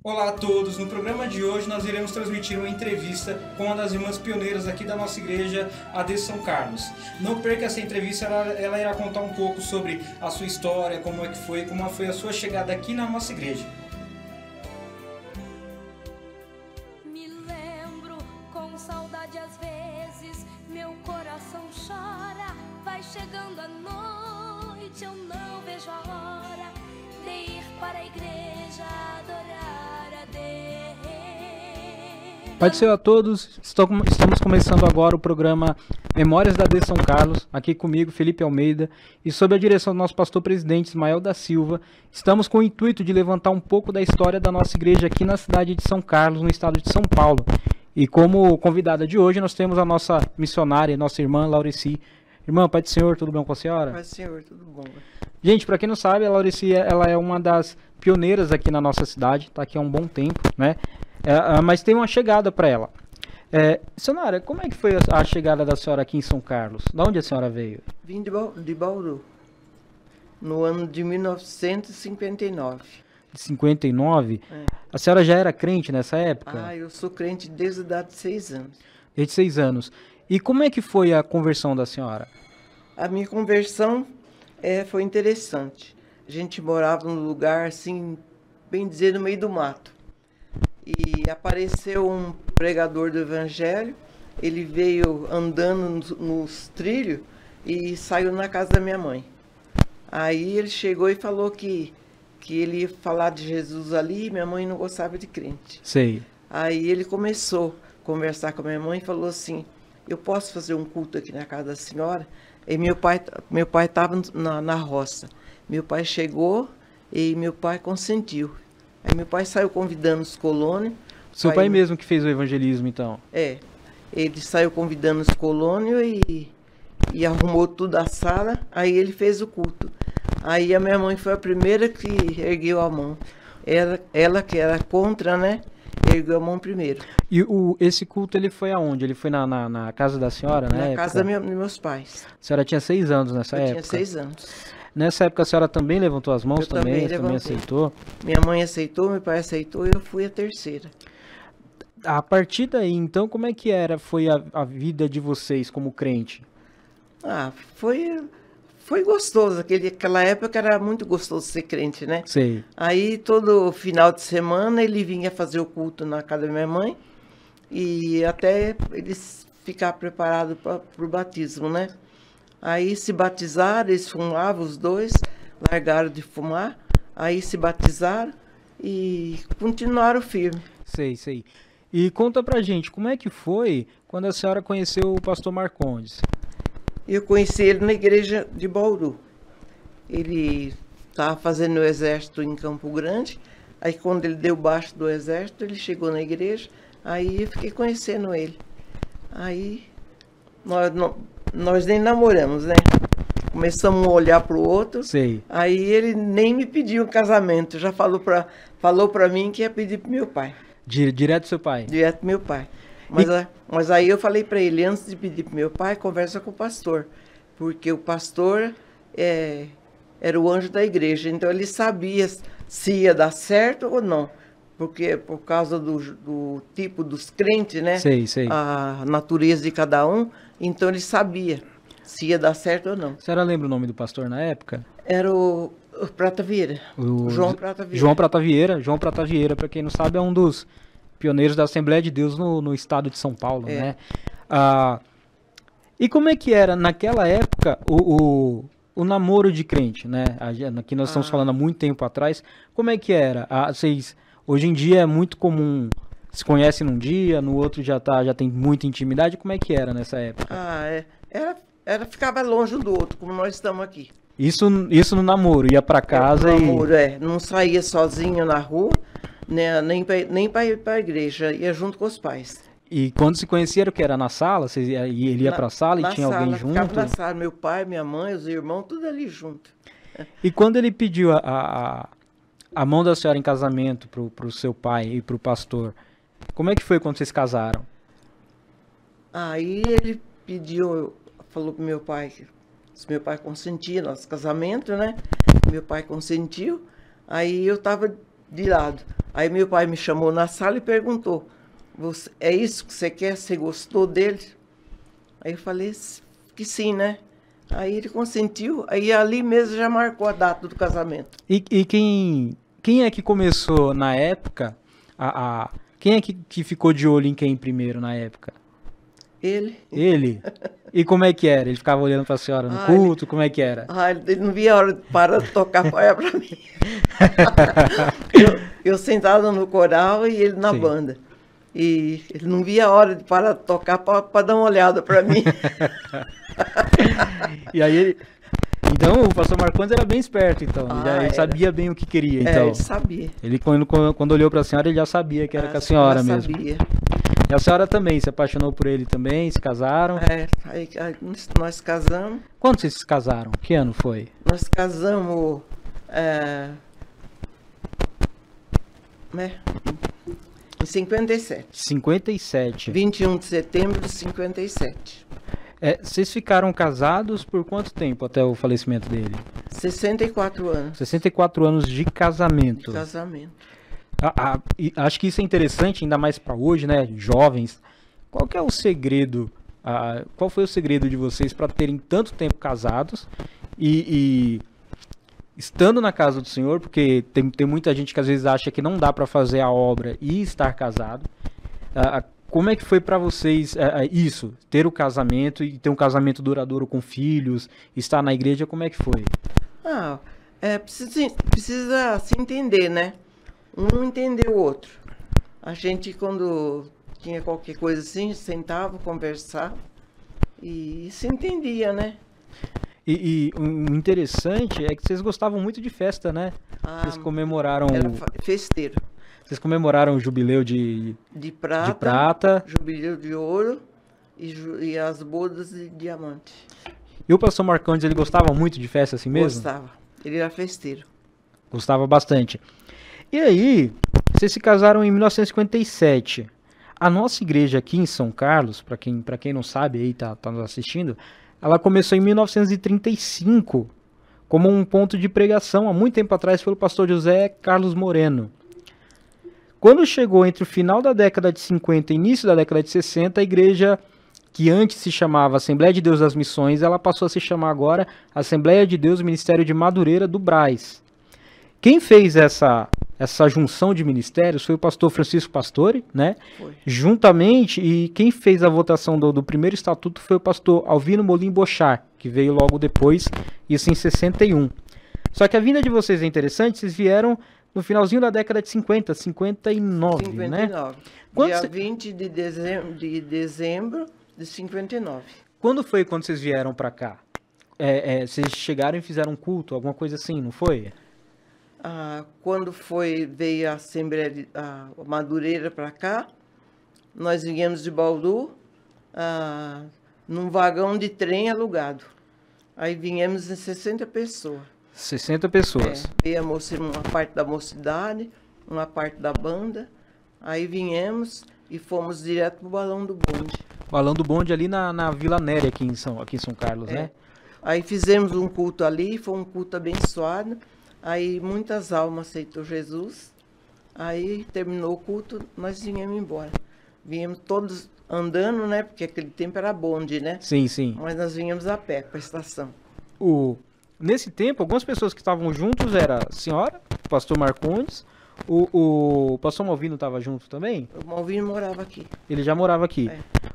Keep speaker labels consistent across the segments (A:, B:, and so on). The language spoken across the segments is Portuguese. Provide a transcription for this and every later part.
A: Olá a todos, no programa de hoje nós iremos transmitir uma entrevista com uma das irmãs pioneiras aqui da nossa igreja, a de São Carlos. Não perca essa entrevista, ela irá contar um pouco sobre a sua história, como foi a sua chegada aqui na nossa igreja.
B: Me lembro com saudade às vezes, meu coração chora, vai chegando a noite, eu não vejo a hora de ir para a igreja adorar a Deus.
C: Pai do Senhor a todos, estamos começando agora o programa Memórias da de São Carlos, aqui comigo, Felipe Almeida, e sob a direção do nosso pastor presidente Ismael da Silva, estamos com o intuito de levantar um pouco da história da nossa igreja aqui na cidade de São Carlos, no estado de São Paulo. E como convidada de hoje, nós temos a nossa missionária, nossa irmã Laurici. Irmã, Pai do Senhor, tudo bem com a senhora?
D: Pai do Senhor, tudo bom.
C: Gente, para quem não sabe, a Laurici, ela é uma das pioneiras aqui na nossa cidade, está aqui há um bom tempo, né? Mas tem uma chegada para ela. Senhora, como é que foi a chegada da senhora aqui em São Carlos? De onde a senhora veio?
D: Vim de Bauru, no ano de 1959.
C: De 59?
D: É.
C: A senhora já era crente nessa época?
D: Ah, eu sou crente desde a idade de 6 anos.
C: Desde 6 anos. E como é que foi a conversão da senhora?
D: A minha conversão foi interessante. A gente morava num lugar, assim, bem dizer, no meio do mato. E apareceu um pregador do evangelho, ele veio andando nos trilhos e saiu na casa da minha mãe. Aí ele chegou e falou que ele ia falar de Jesus ali e minha mãe não gostava de crente.
C: Sei.
D: Aí ele começou a conversar com a minha mãe e falou assim, eu posso fazer um culto aqui na casa da senhora? E meu pai estava na roça. Meu pai chegou e meu pai consentiu. Aí meu pai saiu convidando os colônios.
C: Seu pai mesmo que fez o evangelismo, então?
D: Ele saiu convidando os colônios e arrumou tudo a sala, aí ele fez o culto. Aí a minha mãe foi a primeira que ergueu a mão. Ela que era contra, né, ergueu a mão primeiro.
C: E esse culto, ele foi aonde? Ele foi na casa da senhora, né?
D: Na casa dos meus pais.
C: A senhora tinha 6 anos nessa época?
D: Eu tinha 6 anos.
C: Nessa época a senhora também levantou as mãos?
D: Eu também
C: aceitou?
D: Minha mãe aceitou, meu pai aceitou e eu fui a terceira.
C: A partir daí, então, como é que foi a vida de vocês como crente?
D: Foi gostoso. Aquela época era muito gostoso ser crente, né?
C: Sei.
D: Aí todo final de semana ele vinha fazer o culto na casa da minha mãe e até eles ficar preparados para o batismo, né? Aí se batizaram, eles fumavam os dois, largaram de fumar, aí se batizaram e continuaram firme.
C: Sei. E conta pra gente, como é que foi quando a senhora conheceu o pastor Marcondes?
D: Eu conheci ele na igreja de Bauru. Ele estava fazendo o exército em Campo Grande, aí quando ele deu baixo do exército, ele chegou na igreja, aí eu fiquei conhecendo ele. Aí nós nem namoramos, né? Começamos a olhar para o outro.
C: Sei.
D: Aí ele nem me pediu um casamento, já falou para mim que ia pedir para meu pai.
C: Direto do seu pai?
D: Direto pro meu pai. Mas aí eu falei para ele, antes de pedir para meu pai, conversa com o pastor. Porque o pastor era o anjo da igreja, então ele sabia se ia dar certo ou não. Porque por causa do tipo dos crentes, né?
C: Sei.
D: A natureza de cada um, então ele sabia se ia dar certo ou não.
C: A senhora lembra o nome do pastor na época?
D: Era o Prata Vieira. João Prata Vieira.
C: João Prata Vieira, para quem não sabe, é um dos pioneiros da Assembleia de Deus no estado de São Paulo, né? E como é que era naquela época o namoro de crente, né? Aqui nós estamos falando há muito tempo atrás. Como é que era? Hoje em dia é muito comum, se conhecem num dia, no outro já tem muita intimidade. Como é que era nessa época?
D: Ficava longe um do outro, como nós estamos aqui.
C: Isso no namoro, ia para casa
D: no namoro, não saía sozinho na rua, né, nem para ir para a igreja, ia junto com os pais.
C: E quando se conhecia era o que? Era na sala? Ele ia para a sala e tinha alguém junto?
D: Ficava na sala, meu pai, minha mãe, os irmãos, tudo ali junto.
C: E quando ele pediu a mão da senhora em casamento pro seu pai e pro pastor, como é que foi quando vocês casaram?
D: Aí ele falou pro meu pai, se meu pai consentia nosso casamento, né? Meu pai consentiu. Aí eu estava de lado. Aí meu pai me chamou na sala e perguntou, é isso que você quer? Você gostou dele? Aí eu falei que sim, né? Aí ele consentiu, aí ali mesmo já marcou a data do casamento.
C: E quem é que começou na época, quem é que ficou de olho em quem primeiro na época?
D: Ele.
C: Ele? E como é que era? Ele ficava olhando para a senhora no culto? Como é que era?
D: Ele não via a hora de parar de tocar para mim. eu sentada no coral e ele na banda. E ele não via a hora de parar de tocar para dar uma olhada para mim.
C: E aí, então o pastor Marcondes era bem esperto, então. Ele sabia bem o que queria, então.
D: Ele sabia.
C: Ele, quando olhou para a senhora, ele já sabia que era com a senhora mesmo.
D: Sabia.
C: E a senhora também se apaixonou por ele também, se casaram?
D: Aí nós casamos.
C: Quando vocês se casaram? Que ano foi?
D: Nós casamos em 57.
C: 57.
D: 21 de setembro de 57.
C: Vocês ficaram casados por quanto tempo até o falecimento dele?
D: 64 anos.
C: 64 anos de casamento.
D: De casamento.
C: Acho que isso é interessante, ainda mais para hoje, né, jovens. Qual que é o segredo? Qual foi o segredo de vocês para terem tanto tempo casados e estando na casa do Senhor? Porque tem muita gente que às vezes acha que não dá para fazer a obra e estar casado. Como é que foi para vocês isso? Ter o casamento e ter um casamento duradouro com filhos, estar na igreja, como é que foi?
D: Precisa se entender, né? Um entender o outro. A gente, quando tinha qualquer coisa assim, sentava, conversava e se entendia, né?
C: E o interessante é que vocês gostavam muito de festa, né? Vocês comemoraram...
D: Era festeiro.
C: Vocês comemoraram o jubileu de prata,
D: jubileu de ouro e as bodas de diamante.
C: E o pastor Marcondes, ele gostava muito de festa assim mesmo?
D: Gostava. Ele era festeiro. Gostava
C: bastante. E aí, vocês se casaram em 1957. A nossa igreja aqui em São Carlos, para quem não sabe aí, tá nos assistindo, ela começou em 1935 como um ponto de pregação, há muito tempo atrás, pelo pastor José Carlos Moreno. Quando chegou entre o final da década de 50 e início da década de 60, a igreja, que antes se chamava Assembleia de Deus das Missões, ela passou a se chamar agora Assembleia de Deus Ministério de Madureira do Brás. Quem fez essa junção de ministérios foi o pastor Francisco Pastore, né?
D: Foi.
C: Juntamente, e quem fez a votação do primeiro estatuto foi o pastor Alvino Molim Bochar, que veio logo depois, isso em 61. Só que a vinda de vocês é interessante, vocês vieram no finalzinho da década de 50, 59, né?
D: 59. Dia 20 de dezembro de 59.
C: Quando foi quando vocês vieram para cá? Vocês chegaram e fizeram um culto, alguma coisa assim, não foi?
D: Quando veio a Assembleia, a Madureira para cá, nós viemos de Bauru, num vagão de trem alugado. Aí viemos em 60 pessoas.
C: 60 pessoas.
D: Veio uma parte da mocidade, uma parte da banda. Aí viemos e fomos direto pro Balão do Bonde.
C: Balão do Bonde ali na Vila Néria, aqui em São Carlos, né?
D: Aí fizemos um culto ali, foi um culto abençoado. Aí muitas almas aceitou Jesus. Aí terminou o culto, nós viemos embora. Viemos todos andando, né? Porque aquele tempo era bonde, né?
C: Sim, sim.
D: Mas nós vinhamos a pé para a estação.
C: Nesse tempo, algumas pessoas que estavam juntos era a senhora, o pastor Marcondes, o pastor Malvino estava junto também?
D: O Malvino morava aqui.
C: Ele já morava aqui.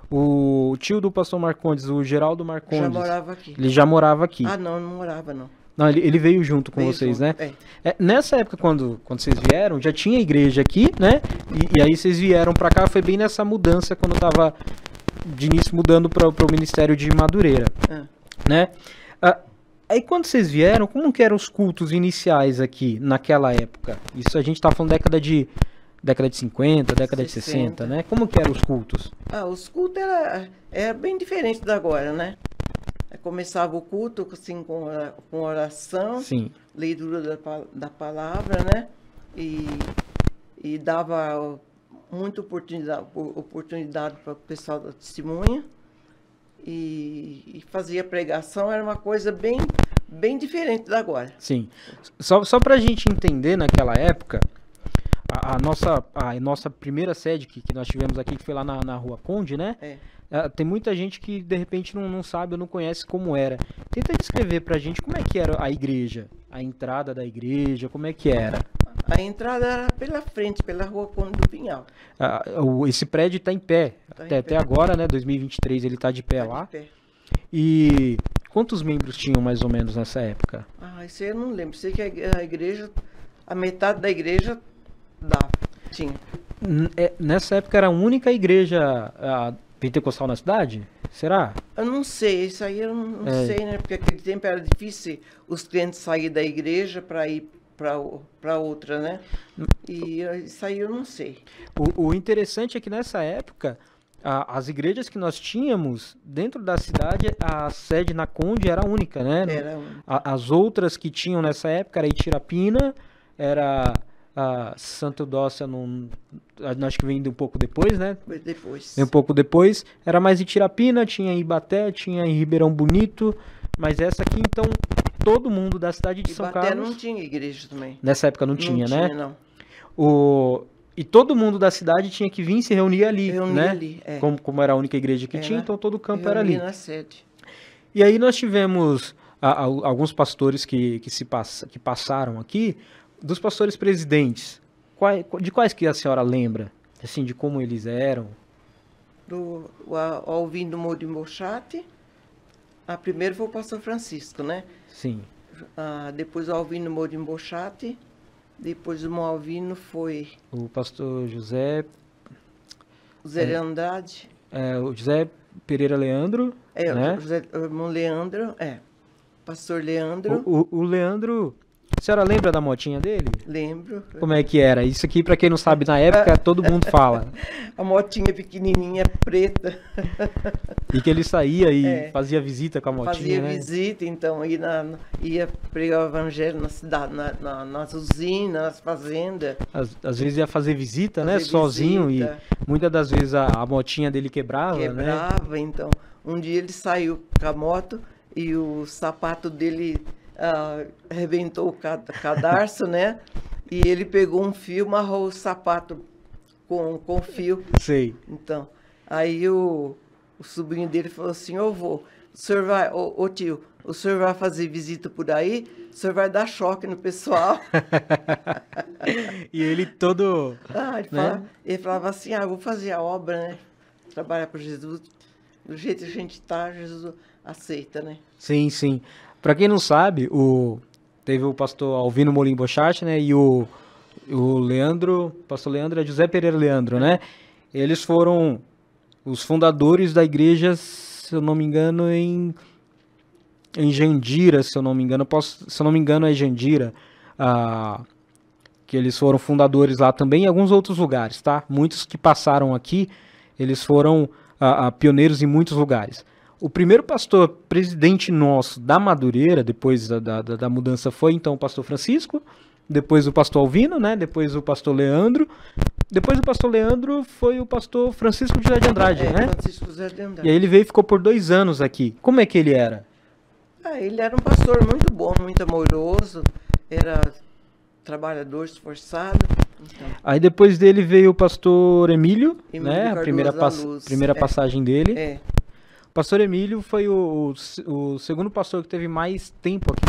C: O tio do pastor Marcondes, o Geraldo Marcondes.
D: Já morava aqui.
C: Ele já morava aqui.
D: Não morava não.
C: Não, ele veio junto com vocês, né? Nessa época, quando vocês vieram, já tinha igreja aqui, né? E aí vocês vieram pra cá, foi bem nessa mudança, quando tava de início mudando pro Ministério de Madureira, né? Aí quando vocês vieram, como que eram os cultos iniciais aqui, naquela época? Isso a gente tá falando década de 50, década de 60, né? Como que eram os cultos?
D: Os cultos era bem diferente da agora, né? Começava o culto assim, com oração,
C: sim,
D: leitura da palavra, né? E dava muita oportunidade para o pessoal da testemunha. E fazia pregação, era uma coisa bem diferente da agora.
C: Sim. Só para a gente entender naquela época, a nossa primeira sede que nós tivemos aqui, que foi lá na Rua Conde, né? Tem muita gente que de repente não sabe ou não conhece como era. Tenta descrever pra gente como é que era a igreja, a entrada da igreja, como é que era.
D: A entrada era pela frente, pela Rua Conde do Pinhal.
C: Esse prédio está em pé,
D: Tá em pé.
C: até agora, né? 2023 ele está de pé
D: Tá
C: lá.
D: de pé.
C: E quantos membros tinham mais ou menos nessa época?
D: Isso aí eu não lembro. Sei que a igreja, a metade da igreja dava, tinha.
C: Nessa época era a única igreja pentecostal na cidade? Será?
D: Eu não sei, isso aí eu não sei, né? Porque naquele tempo era difícil os crentes saírem da igreja para ir para outra, né? E isso aí eu não sei.
C: O interessante é que nessa época, as igrejas que nós tínhamos dentro da cidade, a sede na Conde era única, né?
D: Era
C: As outras que tinham nessa época era Itirapina, era a Santa Eudócia, acho que vem um pouco depois, né?
D: depois.
C: Um pouco depois, era mais Itirapina, tinha em Ibaté, tinha em Ribeirão Bonito, mas essa aqui, então, todo mundo da cidade de São
D: Ibaté
C: Carlos...
D: não tinha igreja também.
C: Nessa época não tinha, né?
D: Não.
C: E todo mundo da cidade tinha que vir se reunir ali, né?
D: Ali,
C: Como era a única igreja que tinha, então todo o campo era ali.
D: Na sede.
C: E aí nós tivemos alguns pastores que passaram aqui, dos pastores presidentes. De quais que a senhora lembra? Assim, de como eles eram?
D: Do Alvindo Morimbochate. Primeiro foi o pastor Francisco, né?
C: Sim.
D: Depois o Alvino Morimbochate. Depois o Malvino foi
C: O pastor José...
D: o Zé Andrade.
C: O José Pereira Leandro, né?
D: O José, o irmão Leandro, pastor Leandro.
C: O Leandro... A senhora lembra da motinha dele?
D: Lembro.
C: Como é que era? Isso aqui, pra quem não sabe, na época, todo mundo fala.
D: A motinha pequenininha, preta.
C: E que ele saía e fazia visita com a motinha,
D: Fazia
C: né?
D: visita, então, ia pregar o evangelho na cidade, nas usinas, nas fazendas.
C: Às vezes ia fazer visita, né?
D: Fazer
C: Sozinho,
D: visita.
C: e muitas das vezes a motinha dele quebrava, né?
D: Quebrava, então. Um dia ele saiu com a moto e o sapato dele arrebentou o cadarço, né? E ele pegou um fio, amarrou o sapato com fio.
C: Sei.
D: Então, aí o sobrinho dele falou assim: ô vô, o senhor vai, ô tio, o senhor vai fazer visita por aí, o senhor vai dar choque no pessoal.
C: E ele todo...
D: Ele falava assim: vou fazer a obra, né? Trabalhar para Jesus. Do jeito que a gente tá, Jesus aceita, né?
C: Sim, sim. Para quem não sabe, teve o pastor Alvino Molim Bocharte, né? E o pastor Leandro é José Pereira Leandro, né? Eles foram os fundadores da igreja, se eu não me engano, em Jandira, se eu não me engano. Se eu não me engano, é Jandira. Que eles foram fundadores lá também, em alguns outros lugares, tá? Muitos que passaram aqui, eles foram pioneiros em muitos lugares. O primeiro pastor presidente nosso da Madureira, depois da mudança, foi então o pastor Francisco, depois o pastor Alvino, né? Depois o pastor Leandro. Depois do pastor Leandro foi o pastor Francisco José de Andrade, né?
D: Francisco José de Andrade.
C: E aí ele veio e ficou por 2 anos aqui. Como é que ele era?
D: Ele era um pastor muito bom, muito amoroso, era trabalhador, esforçado. Então.
C: Aí depois dele veio o pastor Emílio, né? A
D: Cardoso
C: primeira passagem dele. O pastor Emílio foi o segundo pastor que teve mais tempo aqui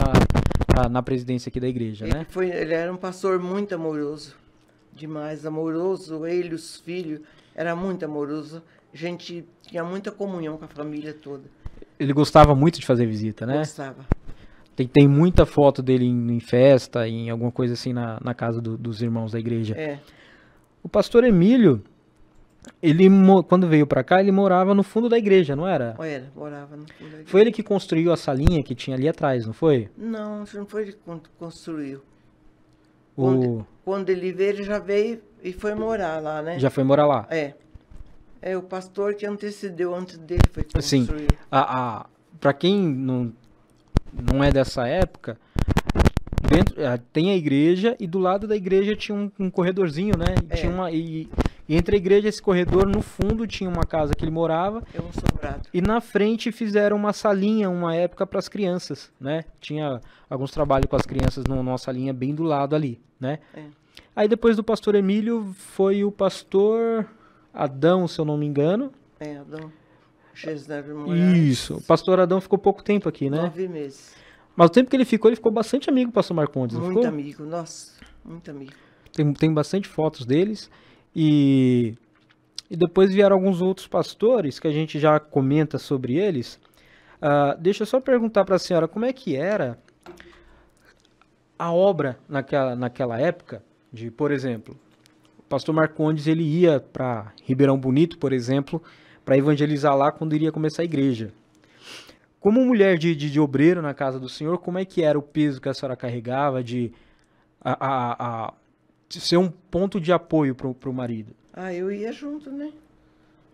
C: na presidência aqui da igreja, né?
D: Ele era um pastor muito amoroso, demais amoroso. Ele, os filhos, era muito amoroso. A gente tinha muita comunhão com a família toda.
C: Ele gostava muito de fazer visita, né?
D: Gostava.
C: Tem muita foto dele em festa, em alguma coisa assim na casa dos irmãos da igreja. O pastor Emílio, quando veio pra cá, ele morava no fundo da igreja, não era?
D: Morava no fundo da igreja.
C: Foi ele que construiu a salinha que tinha ali atrás, não foi?
D: Não foi ele que construiu.
C: O...
D: Quando ele veio, ele já veio e foi morar lá, né?
C: Já foi morar lá?
D: É o pastor que antecedeu antes dele foi construir.
C: Sim. Para quem não é dessa época, tem a igreja e do lado da igreja tinha um corredorzinho, né? E entre a igreja e esse corredor, no fundo, tinha uma casa que ele morava.
D: É um sobrado.
C: E na frente fizeram uma salinha, uma época, para as crianças, né? Tinha alguns trabalhos com as crianças numa salinha bem do lado ali, né? Aí depois do pastor Emílio foi o pastor Adão, se eu não me engano.
D: Adão. Gesnero Moraes.
C: Isso, o pastor Adão ficou pouco tempo aqui, né?
D: 9 meses.
C: Mas o tempo que ele ficou bastante amigo com o pastor Marcondes, não
D: Muito
C: ficou?
D: amigo, nossa, muito amigo.
C: Tem bastante fotos deles. E depois vieram alguns outros pastores que a gente já comenta sobre eles. Deixa eu só perguntar para a senhora como é que era a obra naquela época, de, por exemplo, o pastor Marcondes ele ia para Ribeirão Bonito, por exemplo, para evangelizar lá quando iria começar a igreja. Como mulher de obreiro na casa do Senhor, como é que era o peso que a senhora carregava de ser um ponto de apoio para o marido?
D: Eu ia junto, né?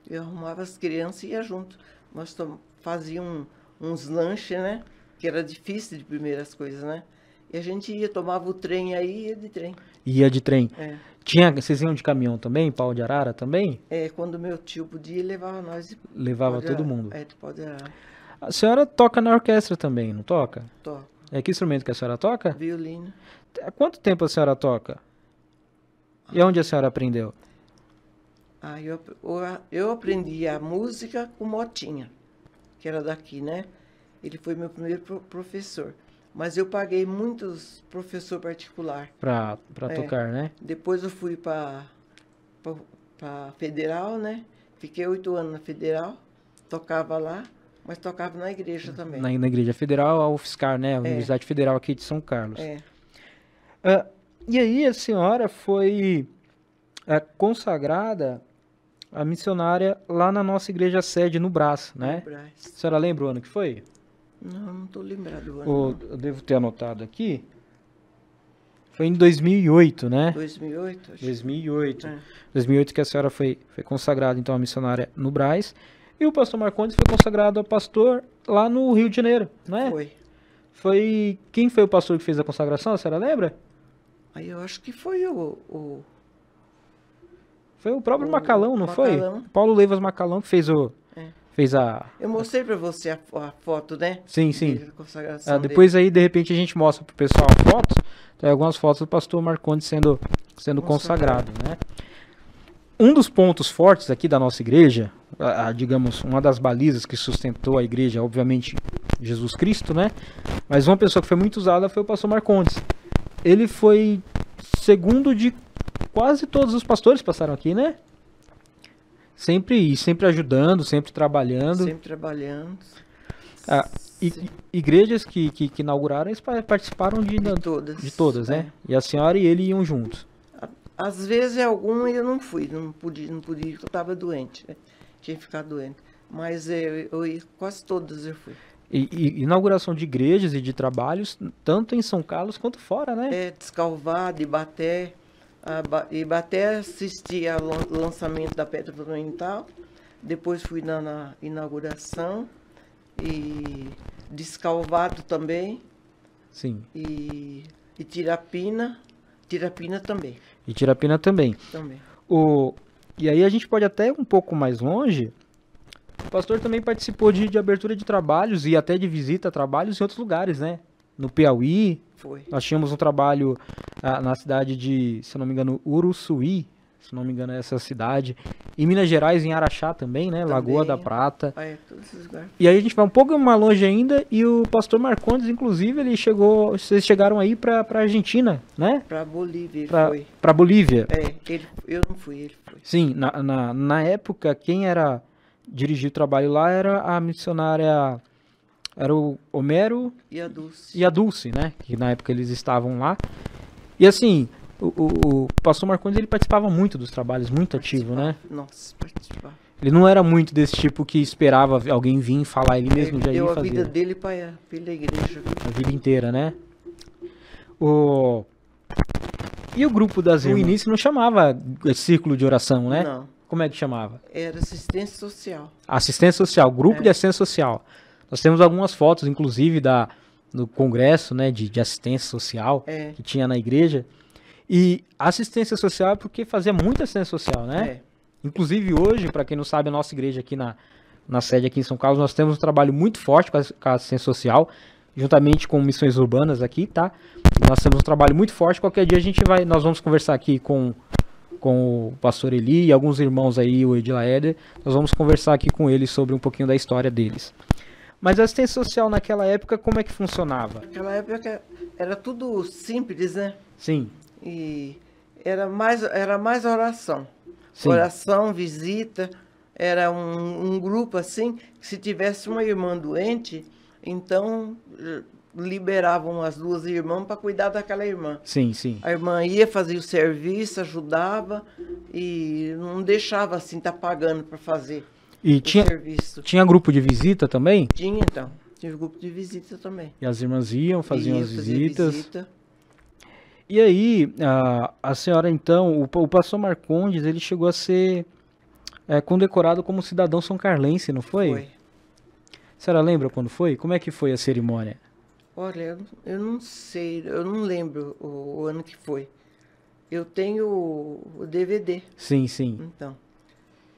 D: Eu arrumava as crianças e ia junto. Nós fazíamos uns lanches, né? Que era difícil de primeiras coisas, né? E a gente ia, tomava o trem aí e ia de trem.
C: Ia de trem.
D: É.
C: Vocês iam de caminhão também? Pau de arara também?
D: Quando meu tio podia, ele levava nós.
C: Levava todo mundo.
D: De pau de arara.
C: A senhora toca na orquestra também, não toca?
D: Toco.
C: Que instrumento que a senhora toca?
D: Violino.
C: Há quanto tempo a senhora toca? E onde a senhora aprendeu?
D: Eu aprendi a música com Motinha, que era daqui, né? Ele foi meu primeiro professor. Mas eu paguei muitos professor particular.
C: Pra tocar, né?
D: Depois eu fui para Federal, né? Fiquei 8 anos na Federal, tocava lá, mas tocava na igreja também.
C: Na Igreja Federal, a UFSCar, né? A Universidade Federal aqui de São Carlos. E aí a senhora foi consagrada a missionária lá na nossa igreja sede no Brás, né?
D: No Brás.
C: A senhora lembra o ano que foi?
D: Não estou lembrado do ano.
C: Eu devo ter anotado aqui. Foi em 2008, né?
D: 2008? Acho.
C: 2008. 2008 que a senhora foi consagrada, então, a missionária no Brás. E o pastor Marcondes foi consagrado a pastor lá no Rio de Janeiro, né?
D: Foi.
C: Quem foi o pastor que fez a consagração, a senhora lembra?
D: Eu acho que foi
C: Foi o próprio Macalão, não
D: Macalão.
C: foi? Paulo Leivas Macalão que fez a...
D: Eu mostrei para você a foto, né?
C: Sim.
D: Da consagração
C: depois aí, de repente, a gente mostra pro pessoal fotos. Tem algumas fotos do pastor Marcondes sendo consagrado, né? Um dos pontos fortes aqui da nossa igreja, digamos, uma das balizas que sustentou a igreja, obviamente, Jesus Cristo, né? Mas uma pessoa que foi muito usada foi o pastor Marcondes. Ele foi segundo de quase todos os pastores que passaram aqui, né? Sempre ajudando, sempre trabalhando.
D: Sempre trabalhando.
C: Igrejas que inauguraram, eles participaram de todas, né? E a senhora e ele iam juntos.
D: Às vezes alguma eu não fui, não podia, eu estava doente, né? Tinha ficado doente. Mas eu ia, quase todas eu fui.
C: E inauguração de igrejas e de trabalhos, tanto em São Carlos quanto fora, né?
D: Descalvado, Ibaté. Ibaté assisti ao lançamento da Pedra Fundamental. Depois fui na inauguração. E Descalvado também.
C: Sim.
D: E Tirapina. Tirapina também.
C: E Tirapina também. E aí a gente pode até ir um pouco mais longe. O pastor também participou de abertura de trabalhos e até de visita a trabalhos em outros lugares, né? No Piauí.
D: Foi.
C: Nós tínhamos um trabalho na cidade de, se não me engano, Uruçuí. Se não me engano, é essa cidade. Em Minas Gerais, em Araxá também, né? Também. Lagoa da Prata.
D: Todos esses lugares.
C: E aí a gente vai um pouco mais longe ainda. E o pastor Marcondes, inclusive, vocês chegaram aí pra Argentina, né?
D: Pra Bolívia, foi.
C: Pra Bolívia.
D: Eu não fui, ele foi.
C: Sim, na época, quem dirigiu o trabalho lá era a missionária... Era o Homero e a Dulce, né? Que na época eles estavam lá. E assim, o pastor Marcondes, ele participava muito dos trabalhos, muito ativo, né?
D: Nossa, participava.
C: Ele não era muito desse tipo que esperava alguém vir falar, ele mesmo já ia fazer.
D: Deu a vida dele pela igreja.
C: A vida inteira, né? E o grupo das irmãs? No início não chamava círculo de oração, né?
D: Não.
C: Como é que chamava?
D: Era assistência social.
C: Assistência social, grupo de assistência social. Nós temos algumas fotos, inclusive, do congresso, né, de assistência social que tinha na igreja. E assistência social é porque fazia muita assistência social, né? Inclusive hoje, para quem não sabe, a nossa igreja aqui na sede aqui em São Carlos, nós temos um trabalho muito forte com a assistência social. juntamente com Missões Urbanas aqui, tá? Nós temos um trabalho muito forte. Qualquer dia nós vamos conversar aqui com o pastor Eli e alguns irmãos aí, o Edila Éder. Nós vamos conversar aqui com eles sobre um pouquinho da história deles. Mas a assistência social naquela época, como é que funcionava?
D: Naquela época era tudo simples, né?
C: Sim.
D: E era mais oração.
C: Sim.
D: Oração, visita. Era um grupo assim, que se tivesse uma irmã doente, então liberavam as duas irmãs para cuidar daquela irmã.
C: Sim, sim.
D: A irmã ia, fazia o serviço, ajudava e não deixava assim, estar pagando para fazer o serviço.
C: Tinha grupo de visita também?
D: Tinha, então. Tinha grupo de visita também.
C: E as irmãs iam, faziam as visitas.
D: Visita.
C: E aí, a senhora então, o pastor Marcondes, ele chegou a ser condecorado como cidadão são carlense, não foi?
D: Foi.
C: A senhora lembra quando foi? Como é que foi a cerimônia?
D: Olha, eu não sei, eu não lembro o ano que foi. Eu tenho o DVD.
C: Sim, sim.
D: Então,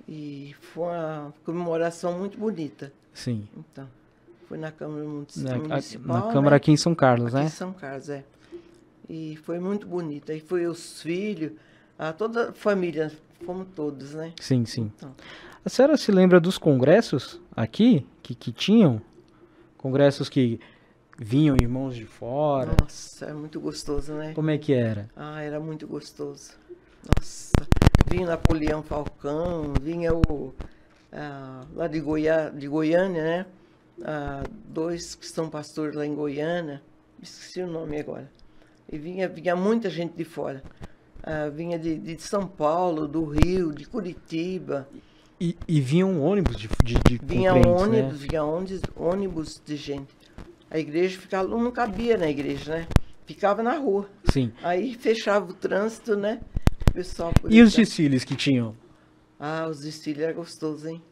D: e foi uma comemoração muito bonita.
C: Sim.
D: Então, foi na Câmara Municipal.
C: Na Câmara, né? Aqui em São Carlos,
D: aqui
C: né?
D: Em São Carlos, é. E foi muito bonita. E foi os filhos, toda a família, fomos todos, né?
C: Sim, sim.
D: Então.
C: A senhora se lembra dos congressos aqui, que tinham? Congressos que vinham irmãos de fora?
D: Nossa, é muito gostoso, né?
C: Como é que era?
D: Era muito gostoso. Nossa, vinha Napoleão Falcão, vinha lá de Goiânia, né? Dois que são pastores lá em Goiânia, esqueci o nome agora. E vinha muita gente de fora. Vinha de São Paulo, do Rio, de Curitiba.
C: E vinham ônibus de
D: vinha ônibus,
C: né?
D: Vinha ônibus de gente. A igreja não cabia na igreja, né? Ficava na rua.
C: Sim.
D: Aí fechava o trânsito, né? O pessoal
C: e os desfiles que tinham?
D: Os desfiles eram gostosos, hein?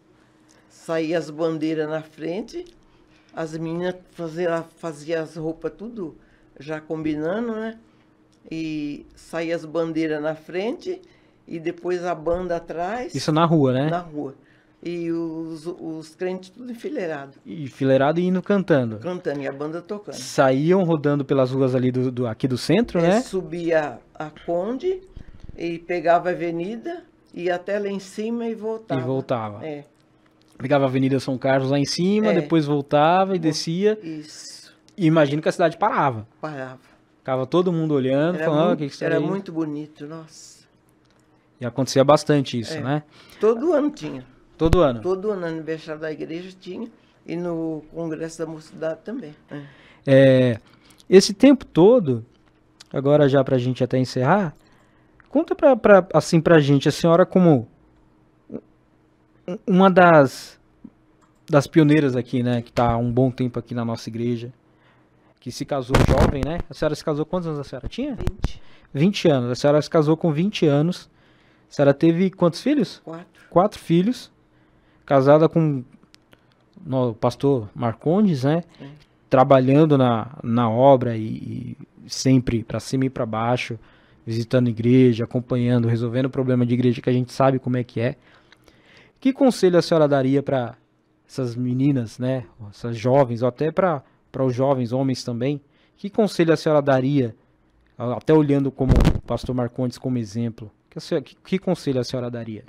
D: Saía as bandeiras na frente, as meninas faziam as roupas tudo já combinando, né? E saía as bandeiras na frente e depois a banda atrás.
C: Isso na rua, né?
D: Na rua. E os crentes tudo enfileirado.
C: Enfileirado e indo cantando.
D: Cantando, e a banda tocando.
C: Saíam rodando pelas ruas ali aqui do centro, né?
D: Subia a Conde e pegava a avenida, ia até lá em cima e voltava.
C: E voltava.
D: É.
C: Pegava a Avenida São Carlos lá em cima, depois voltava e descia.
D: Isso.
C: E imagino que a cidade parava.
D: Parava.
C: Ficava todo mundo olhando, falando, o que será
D: Era
C: isso?
D: muito bonito, nossa.
C: E acontecia bastante isso, né?
D: Todo ano tinha.
C: Todo ano?
D: Todo ano, no aniversário da igreja tinha. E no Congresso da Mocidade também.
C: Esse tempo todo, agora já pra gente até encerrar, conta pra gente, a senhora como uma das pioneiras aqui, né? Que tá há um bom tempo aqui na nossa igreja. Que se casou jovem, né? A senhora se casou, quantos anos a senhora tinha?
D: 20.
C: 20 anos. A senhora se casou com 20 anos. A senhora teve quantos filhos?
D: 4.
C: 4 filhos. Casada com o pastor Marcondes, né? Trabalhando na obra e sempre para cima e para baixo, visitando igreja, acompanhando, resolvendo o problema de igreja que a gente sabe como é que é. Que conselho a senhora daria para essas meninas, né? Essas jovens, ou até para os jovens homens também? Que conselho a senhora daria, até olhando como o pastor Marcondes como exemplo? Que conselho a senhora daria?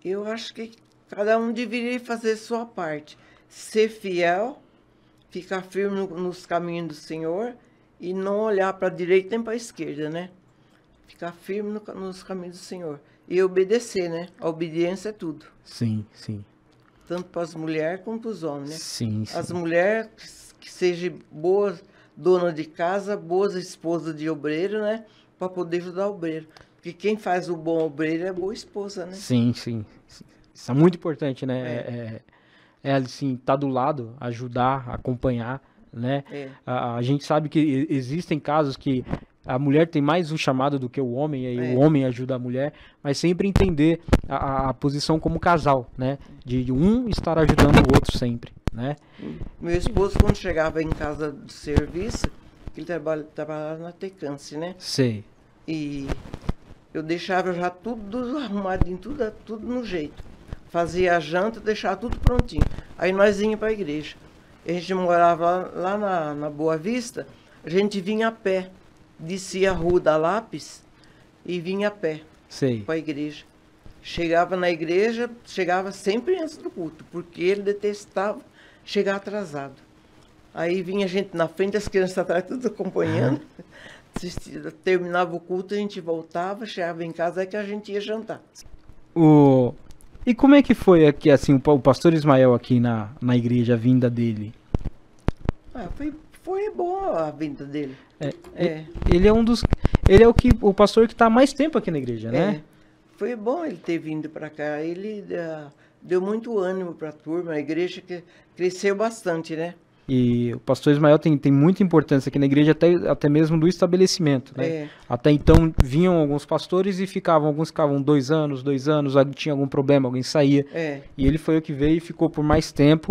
D: Eu acho que cada um deveria fazer sua parte. Ser fiel, ficar firme nos caminhos do Senhor e não olhar para a direita nem para a esquerda, né? Ficar firme nos caminhos do Senhor. E obedecer, né? A obediência é tudo.
C: Sim, sim.
D: Tanto para as mulheres como para os homens, né?
C: Sim, sim.
D: As mulheres que sejam boas donas de casa, boas esposas de obreiro, né? Para poder ajudar o obreiro. Porque quem faz o bom obreiro é a boa esposa, né?
C: Sim, sim. Isso é muito importante, né? Assim, tá do lado, ajudar, acompanhar, né? A gente sabe que existem casos que a mulher tem mais um chamado do que o homem, e aí o homem ajuda a mulher, mas sempre entender a posição como casal, né? De um estar ajudando o outro sempre, né?
D: Meu esposo, quando chegava em casa do serviço, ele trabalhava na Tecance, né?
C: Sei.
D: E eu deixava já tudo arrumadinho, tudo no jeito. Fazia a janta, deixava tudo prontinho. Aí nós íamos para a igreja. A gente morava lá na Boa Vista, a gente vinha a pé, descia a Rua da Lápis e vinha a pé
C: Sei.
D: para a igreja. Chegava na igreja, chegava sempre antes do culto, porque ele detestava chegar atrasado. Aí vinha a gente na frente, as crianças atrás, tudo acompanhando. Terminava o culto, a gente voltava, chegava em casa, aí que a gente ia jantar.
C: E como é que foi aqui, assim, o pastor Ismael aqui na igreja, a vinda dele?
D: Foi boa a vinda dele.
C: Ele é ele é o pastor que está há mais tempo aqui na igreja, né?
D: Foi bom ele ter vindo para cá. Ele deu muito ânimo para a turma, a igreja que cresceu bastante, né?
C: E o pastor Ismael tem muita importância aqui na igreja, até mesmo do estabelecimento, né? Até então vinham alguns pastores e alguns ficavam 2 anos, tinha algum problema, alguém saía. E ele foi o que veio e ficou por mais tempo.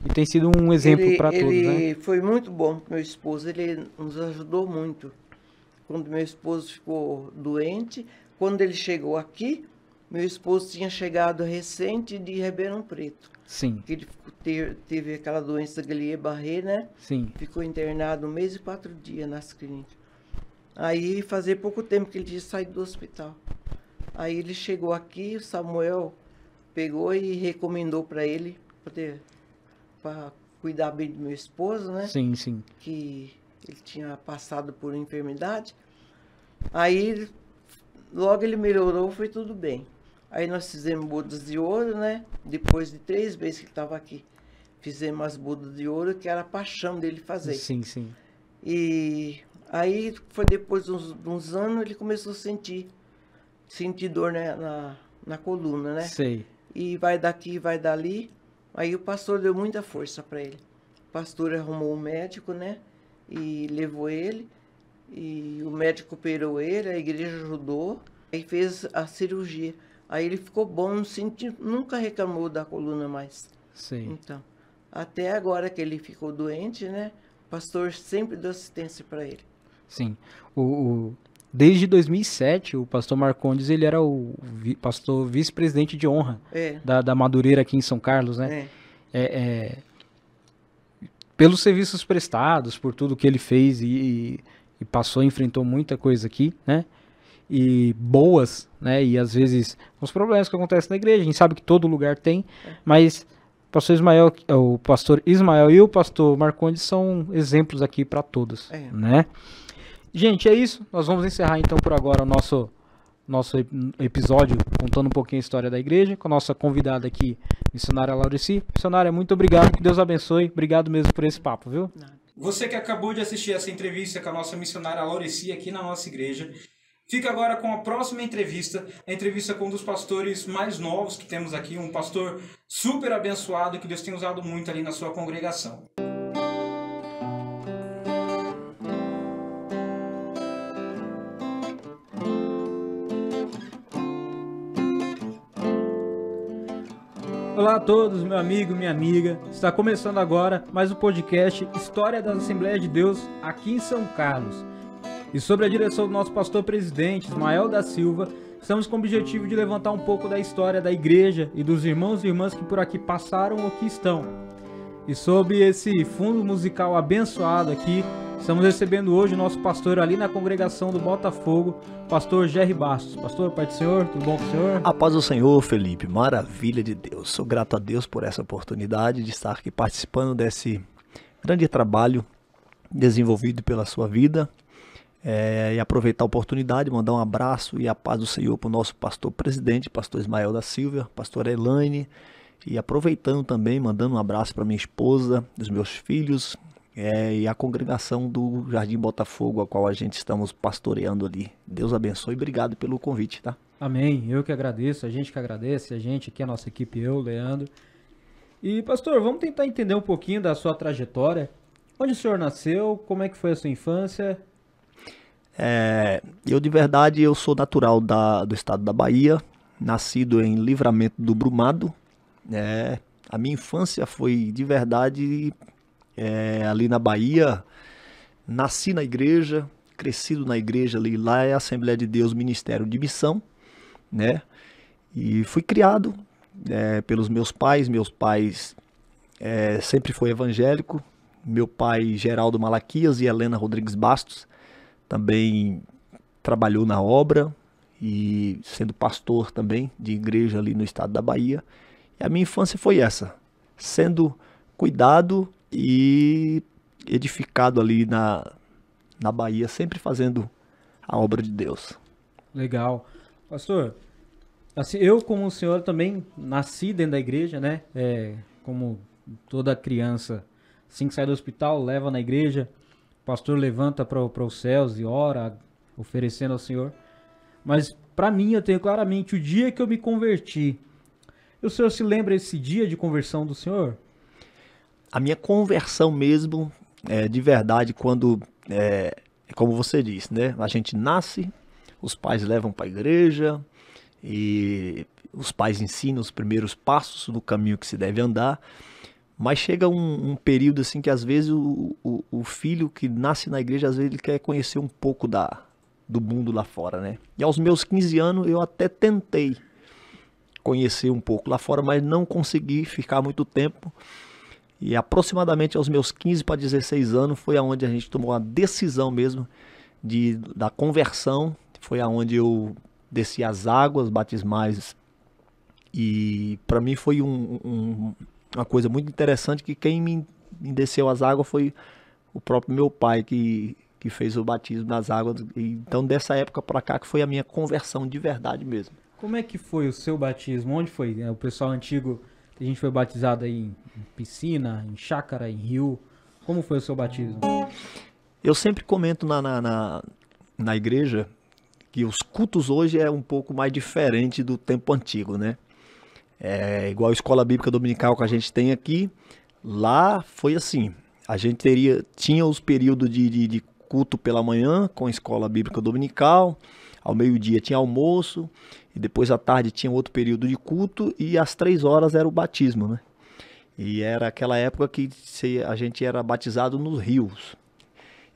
C: E tem sido um exemplo para todos, né?
D: Ele foi muito bom com meu esposo, ele nos ajudou muito. Quando meu esposo ficou doente, quando ele chegou aqui, meu esposo tinha chegado recente de Ribeirão Preto.
C: Sim.
D: Que ele teve aquela doença Guillain-Barré, né?
C: Sim.
D: Ficou internado 1 mês e 4 dias nas clínicas. Aí fazia pouco tempo que ele tinha saído do hospital. Aí ele chegou aqui, o Samuel pegou e recomendou para ele para cuidar bem do meu esposo, né?
C: Sim, sim.
D: Que ele tinha passado por enfermidade. Aí logo ele melhorou, foi tudo bem. Aí nós fizemos bodas de ouro, né? Depois de 3 vezes que ele estava aqui. Fizemos as bodas de ouro, que era a paixão dele fazer.
C: Sim, sim.
D: E aí foi depois de uns anos, ele começou a sentir dor, né? na coluna, né?
C: Sei.
D: E vai daqui, vai dali. Aí o pastor deu muita força para ele. O pastor arrumou um médico, né? E levou ele. E o médico operou ele, a igreja ajudou. Aí fez a cirurgia. Aí ele ficou bom, nunca reclamou da coluna mais.
C: Sim.
D: Então, até agora que ele ficou doente, né? O pastor sempre deu assistência para ele.
C: Sim. Desde 2007, o pastor Marcondes, ele era o pastor vice-presidente de honra da Madureira aqui em São Carlos, né? Pelos serviços prestados, por tudo que ele fez e passou, enfrentou muita coisa aqui, né? E boas, né? E às vezes os problemas que acontecem na igreja, a gente sabe que todo lugar tem, mas o pastor Ismael e o pastor Marcondes são exemplos aqui para todos, né? Gente, é isso. Nós vamos encerrar então por agora o nosso episódio contando um pouquinho a história da igreja com a nossa convidada aqui, missionária Laurici. Missionária, muito obrigado, que Deus abençoe. Obrigado mesmo por esse papo, viu?
A: Você que acabou de assistir essa entrevista com a nossa missionária Laurici aqui na nossa igreja, fica agora com a próxima entrevista, a entrevista com um dos pastores mais novos que temos aqui, um pastor super abençoado que Deus tem usado muito ali na sua congregação.
C: Olá a todos, meu amigo, minha amiga. Está começando agora mais um podcast História das Assembleias de Deus aqui em São Carlos. E sob a direção do nosso pastor presidente, Ismael da Silva, estamos com o objetivo de levantar um pouco da história da igreja e dos irmãos e irmãs que por aqui passaram ou que estão. E sob esse fundo musical abençoado aqui, estamos recebendo hoje o nosso pastor ali na congregação do Botafogo, pastor Jerry Bastos. Pastor, Pai do Senhor, tudo bom com o senhor?
E: A paz do Senhor, Felipe, maravilha de Deus. Sou grato a Deus por essa oportunidade de estar aqui participando desse grande trabalho desenvolvido pela sua vida. E aproveitar a oportunidade, mandar um abraço e a paz do Senhor para o nosso pastor presidente, pastor Ismael da Silva, pastor Elaine, e aproveitando também, mandando um abraço para minha esposa, dos meus filhos, e a congregação do Jardim Botafogo, a qual a gente estamos pastoreando ali. Deus abençoe e obrigado pelo convite, tá?
C: Amém, eu que agradeço, a gente que agradece, a gente aqui, a nossa equipe, eu, Leandro. E pastor, vamos tentar entender um pouquinho da sua trajetória. Onde o senhor nasceu, como é que foi a sua infância?
E: Eu sou natural do estado da Bahia, nascido em Livramento do Brumado. A minha infância foi de verdade ali na Bahia. Nasci na igreja, crescido na igreja ali, lá é a Assembleia de Deus, Ministério de Missão, né? E fui criado pelos meus pais. Meus pais sempre foi evangélico. Meu pai, Geraldo Malaquias, e Helena Rodrigues Bastos, também trabalhou na obra e sendo pastor também de igreja ali no estado da Bahia. E a minha infância foi essa, sendo cuidado e edificado ali na Bahia, sempre fazendo a obra de Deus.
C: Legal. Pastor, assim, eu como o senhor também nasci dentro da igreja, né? Como toda criança, assim que sai do hospital, leva na igreja, o pastor levanta para os céus e ora, oferecendo ao Senhor. Mas para mim, eu tenho claramente o dia que eu me converti. E o senhor se lembra esse dia de conversão do senhor?
E: A minha conversão mesmo, de verdade, quando, como você disse, né? A gente nasce, os pais levam para a igreja e os pais ensinam os primeiros passos do caminho que se deve andar. Mas chega um período assim que às vezes o filho que nasce na igreja, às vezes ele quer conhecer um pouco do mundo lá fora, né? E aos meus 15 anos eu até tentei conhecer um pouco lá fora, mas não consegui ficar muito tempo. E aproximadamente aos meus 15 para 16 anos foi aonde a gente tomou a decisão mesmo da conversão. Foi aonde eu desci as águas batismais. E para mim foi uma coisa muito interessante, que quem me desceu as águas foi o próprio meu pai, que fez o batismo nas águas. Então dessa época para cá que foi a minha conversão de verdade mesmo.
C: Como é que foi o seu batismo? Onde foi? O pessoal antigo, a gente foi batizado aí em piscina, em chácara, em rio. Como foi o seu batismo?
E: Eu sempre comento na igreja que os cultos hoje é um pouco mais diferente do tempo antigo, né? Igual a escola bíblica dominical que a gente tem aqui, lá foi assim, a gente tinha os períodos de culto pela manhã com a escola bíblica dominical, ao meio-dia tinha almoço, e depois à tarde tinha outro período de culto, e às 3 horas era o batismo, né? E era aquela época que a gente era batizado nos rios.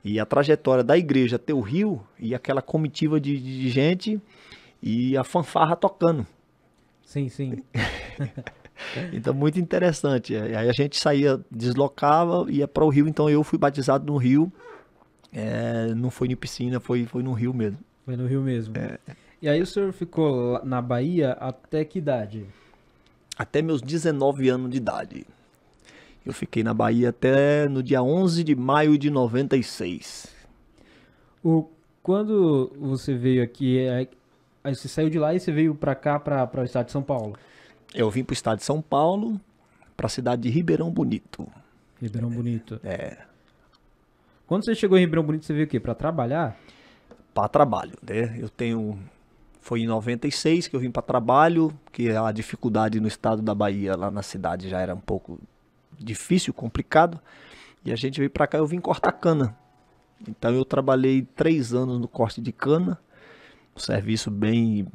E: E a trajetória da igreja até o rio, e aquela comitiva de gente, e a fanfarra tocando.
C: Sim, sim.
E: Então, muito interessante. Aí a gente saía, deslocava, ia para o rio. Então, eu fui batizado no rio. Não foi em piscina, foi no rio mesmo.
C: Foi no rio mesmo. E aí o senhor ficou na Bahia até que idade?
E: Até meus 19 anos de idade. Eu fiquei na Bahia até no dia 11 de maio de 96.
C: Quando você veio aqui, aí você saiu de lá e você veio pra cá, para o estado de São Paulo?
E: Eu vim pro estado de São Paulo, pra cidade de Ribeirão Bonito.
C: Ribeirão Bonito. Quando você chegou em Ribeirão Bonito, você veio o quê? Pra trabalhar?
E: Para trabalho, né? Foi em 96 que eu vim para trabalho, que a dificuldade no estado da Bahia, lá na cidade, já era um pouco difícil, complicado. E a gente veio para cá, eu vim cortar cana. Então eu trabalhei 3 anos no corte de cana, um serviço bem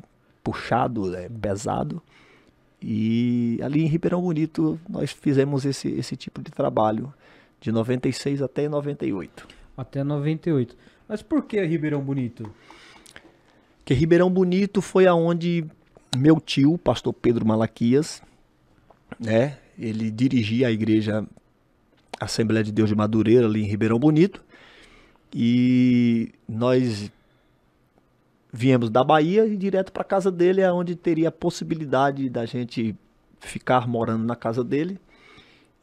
E: puxado, pesado. E ali em Ribeirão Bonito nós fizemos esse tipo de trabalho, de 96 até 98.
C: Até 98. Mas por que Ribeirão Bonito?
E: Porque Ribeirão Bonito foi aonde meu tio, pastor Pedro Malaquias, né, ele dirigia a igreja Assembleia de Deus de Madureira, ali em Ribeirão Bonito. E nós viemos da Bahia e direto para a casa dele, é onde teria a possibilidade da gente ficar morando na casa dele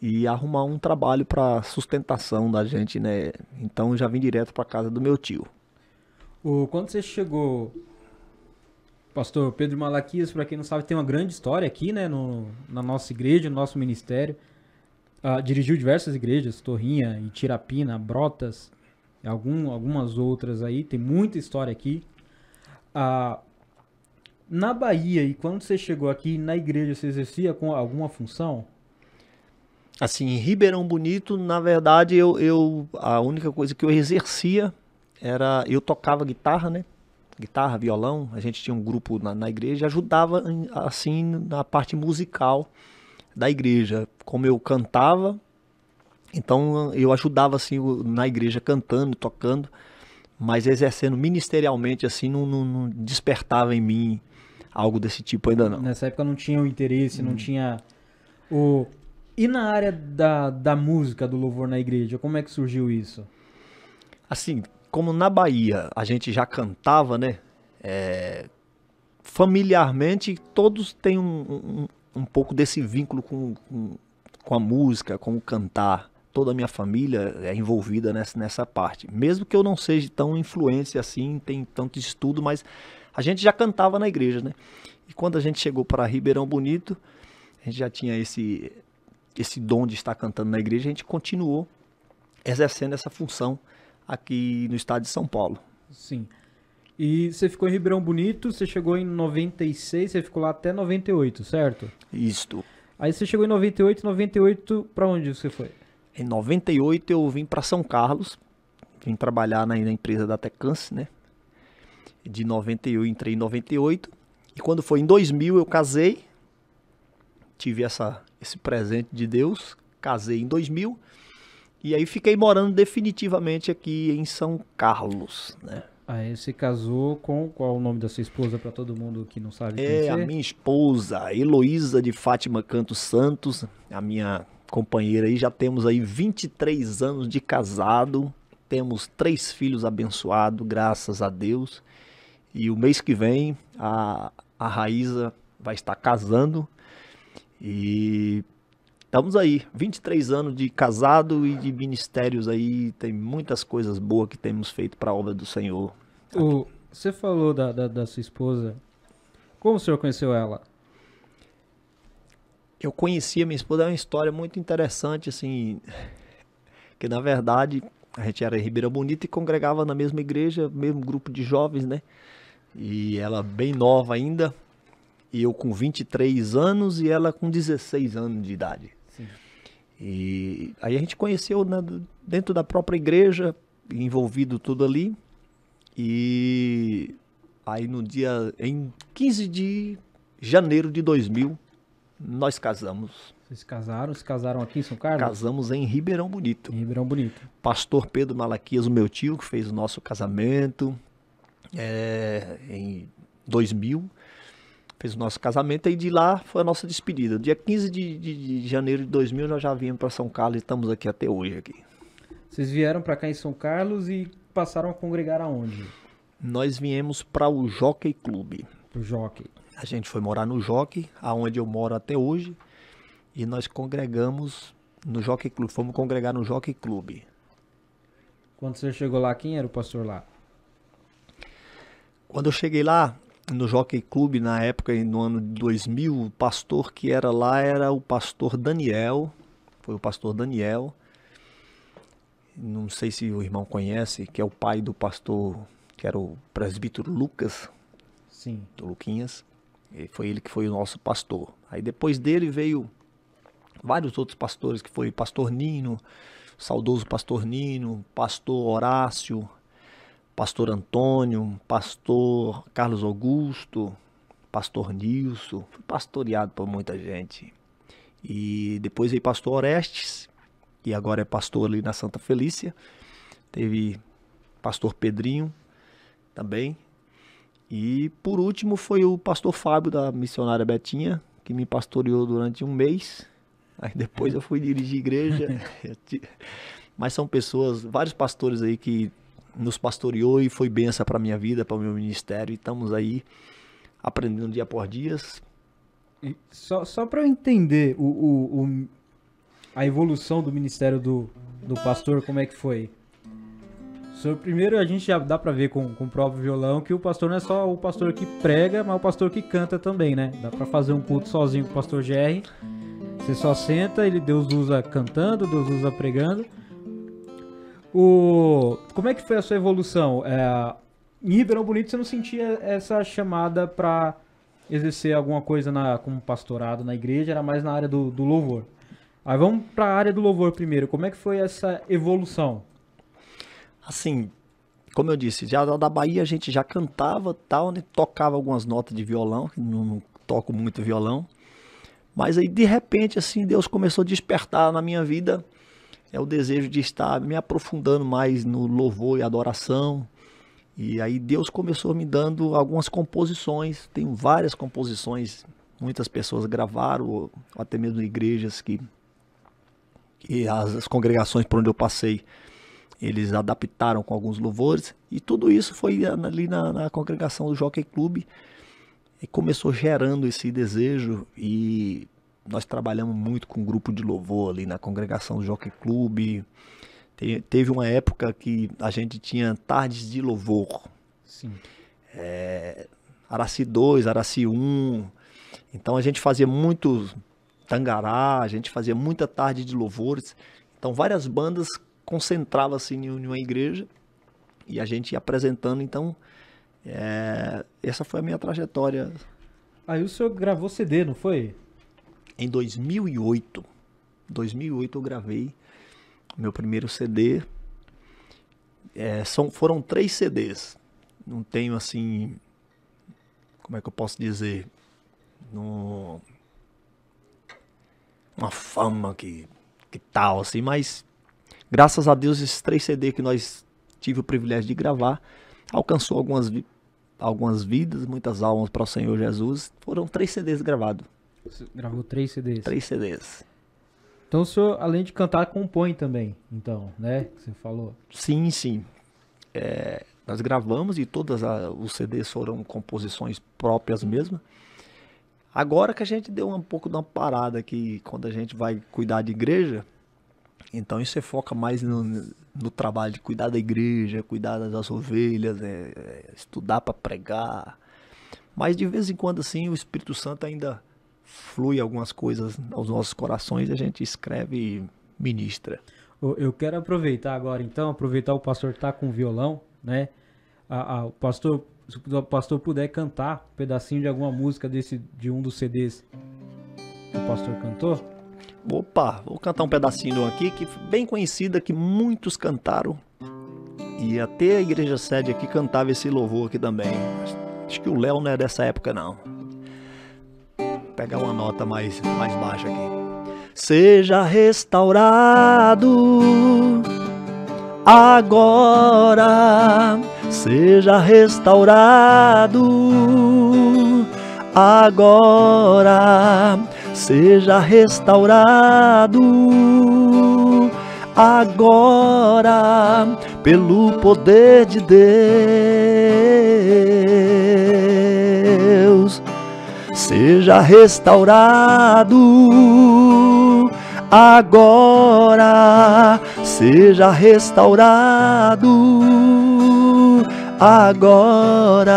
E: e arrumar um trabalho para sustentação da gente, né? Então eu já vim direto para a casa do meu tio.
C: Quando você chegou, pastor Pedro Malaquias, para quem não sabe, tem uma grande história aqui, né, na nossa igreja, no nosso ministério. Dirigiu diversas igrejas, Torrinha, Itirapina, Brotas, algumas outras aí, tem muita história aqui. Na Bahia, e quando você chegou aqui na igreja, você exercia com alguma função?
E: Assim, em Ribeirão Bonito, na verdade, a única coisa que eu exercia era, eu tocava guitarra, né? Guitarra, violão, a gente tinha um grupo na igreja, ajudava assim na parte musical da igreja. Como eu cantava, então eu ajudava assim na igreja cantando, tocando, mas exercendo ministerialmente assim, não despertava em mim algo desse tipo ainda não.
C: Nessa época não tinha o interesse, não tinha E na área da música, do louvor na igreja, como é que surgiu isso?
E: Assim, como na Bahia a gente já cantava, né? Familiarmente, todos têm um pouco desse vínculo com a música, com o cantar. Toda a minha família é envolvida nessa parte. Mesmo que eu não seja tão influente assim, tem tanto estudo, mas a gente já cantava na igreja, né? E quando a gente chegou para Ribeirão Bonito, a gente já tinha esse dom de estar cantando na igreja, a gente continuou exercendo essa função aqui no estado de São Paulo.
C: Sim. E você ficou em Ribeirão Bonito, você chegou em 96, você ficou lá até 98, certo?
E: Isto.
C: Aí você chegou em 98, pra onde você foi?
E: Em 98 eu vim para São Carlos, vim trabalhar na empresa da Tecans, né? De 98, entrei em 98, e quando foi em 2000 eu casei, tive esse presente de Deus, casei em 2000, e aí fiquei morando definitivamente aqui em São Carlos, né?
C: Aí você casou com qual o nome da sua esposa, para todo mundo que não sabe conhecer?
E: A minha esposa, Heloísa de Fátima Cantos Santos, a minha companheira aí, já temos aí 23 anos de casado, temos 3 filhos abençoados, graças a Deus, e o mês que vem a Raíza vai estar casando, e estamos aí, 23 anos de casado e de ministérios aí, tem muitas coisas boas que temos feito para a obra do Senhor.
C: Você falou da sua esposa, como o senhor conheceu ela?
E: Eu conheci a minha esposa, é uma história muito interessante, assim, que na verdade a gente era em Ribeirão Bonito e congregava na mesma igreja, mesmo grupo de jovens, né? E ela bem nova ainda, e eu com 23 anos e ela com 16 anos de idade.
C: Sim.
E: E aí a gente conheceu, né, dentro da própria igreja, envolvido tudo ali. E aí em 15 de janeiro de 2000, nós casamos.
C: Vocês se casaram aqui em São Carlos?
E: Casamos em Ribeirão Bonito.
C: Em Ribeirão Bonito.
E: Pastor Pedro Malaquias, o meu tio, que fez o nosso casamento em 2000. Fez o nosso casamento e de lá foi a nossa despedida. Dia 15 de janeiro de 2000 nós já viemos para São Carlos e estamos aqui até hoje.
C: Vocês vieram para cá em São Carlos e passaram a congregar aonde?
E: Nós viemos para o Jockey Clube.
C: O Jockey.
E: A gente foi morar no Jockey, aonde eu moro até hoje. E nós congregamos no Jockey Clube. Fomos congregar no Jockey Clube.
C: Quando você chegou lá, quem era o pastor lá?
E: Quando eu cheguei lá, no Jockey Clube, na época, no ano de 2000, o pastor que era lá era o pastor Daniel. Foi o pastor Daniel. Não sei se o irmão conhece, que é o pai do pastor, que era o presbítero Lucas.
C: Sim.
E: Do Luquinhas. E foi ele que foi o nosso pastor. Aí depois dele veio vários outros pastores, que foi pastor Nino, saudoso pastor Nino, pastor Horácio, pastor Antônio, pastor Carlos Augusto, pastor Nilson. Fui pastoreado por muita gente. E depois veio pastor Orestes, que agora é pastor ali na Santa Felícia. Teve pastor Pedrinho também. E por último foi o pastor Fábio da missionária Betinha, que me pastoreou durante um mês. Aí depois eu fui dirigir igreja. Mas são pessoas, vários pastores aí que nos pastoreou e foi bênção para a minha vida, para o meu ministério. E estamos aí aprendendo dia por dia.
C: E só para eu entender a evolução do ministério do pastor, como é que foi? Primeiro a gente já dá pra ver com o próprio violão que o pastor não é só o pastor que prega, mas o pastor que canta também, né? Dá pra fazer um culto sozinho com o pastor Jerry. Você só senta, Deus usa cantando, Deus usa pregando. Como é que foi a sua evolução? Em Ribeirão Bonito você não sentia essa chamada pra exercer alguma coisa como pastorado na igreja, era mais na área do louvor. Aí vamos pra área do louvor primeiro. Como é que foi essa evolução?
E: Assim, como eu disse, já da Bahia a gente já cantava, tal, né? Tocava algumas notas de violão, não toco muito violão. Mas aí de repente assim Deus começou a despertar na minha vida o desejo de estar me aprofundando mais no louvor e adoração. E aí Deus começou me dando algumas composições, tenho várias composições, muitas pessoas gravaram, ou até mesmo igrejas que e as congregações por onde eu passei, eles adaptaram com alguns louvores, e tudo isso foi ali na congregação do Jockey Club, e começou gerando esse desejo, e nós trabalhamos muito com um grupo de louvor ali na congregação do Jockey Club. Teve uma época que a gente tinha tardes de louvor.
C: Sim.
E: Araci 2, Araci 1. Então a gente fazia muito Tangará, a gente fazia muita tarde de louvores. Então várias bandas concentravam-se em uma igreja e a gente ia apresentando. Então essa foi a minha trajetória.
C: Aí o senhor gravou CD, não foi?
E: Em 2008. Em 2008 eu gravei meu primeiro CD. Foram 3 CDs. Não tenho assim, como é que eu posso dizer, uma fama que tal assim, mas graças a Deus esses 3 CD que nós tive o privilégio de gravar alcançou algumas vidas, muitas almas para o Senhor Jesus. Foram 3 CDs gravados.
C: Você gravou 3 CDs?
E: 3 CDs.
C: Então o senhor, além de cantar, compõe também, então, né? Que você falou.
E: Sim, sim. Nós gravamos e todos os CDs foram composições próprias mesmo. Agora que a gente deu um pouco de uma parada aqui, quando a gente vai cuidar de igreja, então isso você foca mais no trabalho de cuidar da igreja, cuidar das ovelhas, estudar para pregar. Mas de vez em quando assim o Espírito Santo ainda flui algumas coisas aos nossos corações e a gente escreve e ministra.
C: Eu quero aproveitar agora, então, o pastor tá com violão, né? Se o pastor puder cantar um pedacinho de alguma música de um dos CDs que o pastor cantou.
E: Opa, vou cantar um pedacinho aqui, que bem conhecida, que muitos cantaram. E até a igreja sede aqui cantava esse louvor aqui também. Acho que o Léo não é dessa época, não. Vou pegar uma nota mais baixa aqui. Seja restaurado agora, seja restaurado agora, seja restaurado agora, pelo poder de Deus. Seja restaurado agora, seja restaurado agora,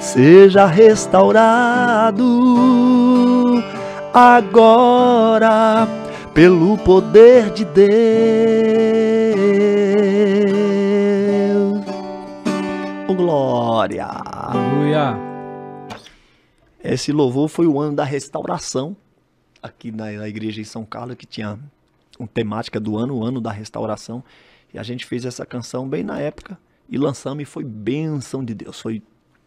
E: seja restaurado agora, pelo poder de Deus. Oh, glória!
C: Aleluia!
E: Esse louvor foi o ano da restauração, aqui na igreja em São Carlos, que tinha uma temática do ano, o ano da restauração. E a gente fez essa canção bem na época e lançamos, e foi bênção de Deus. Foi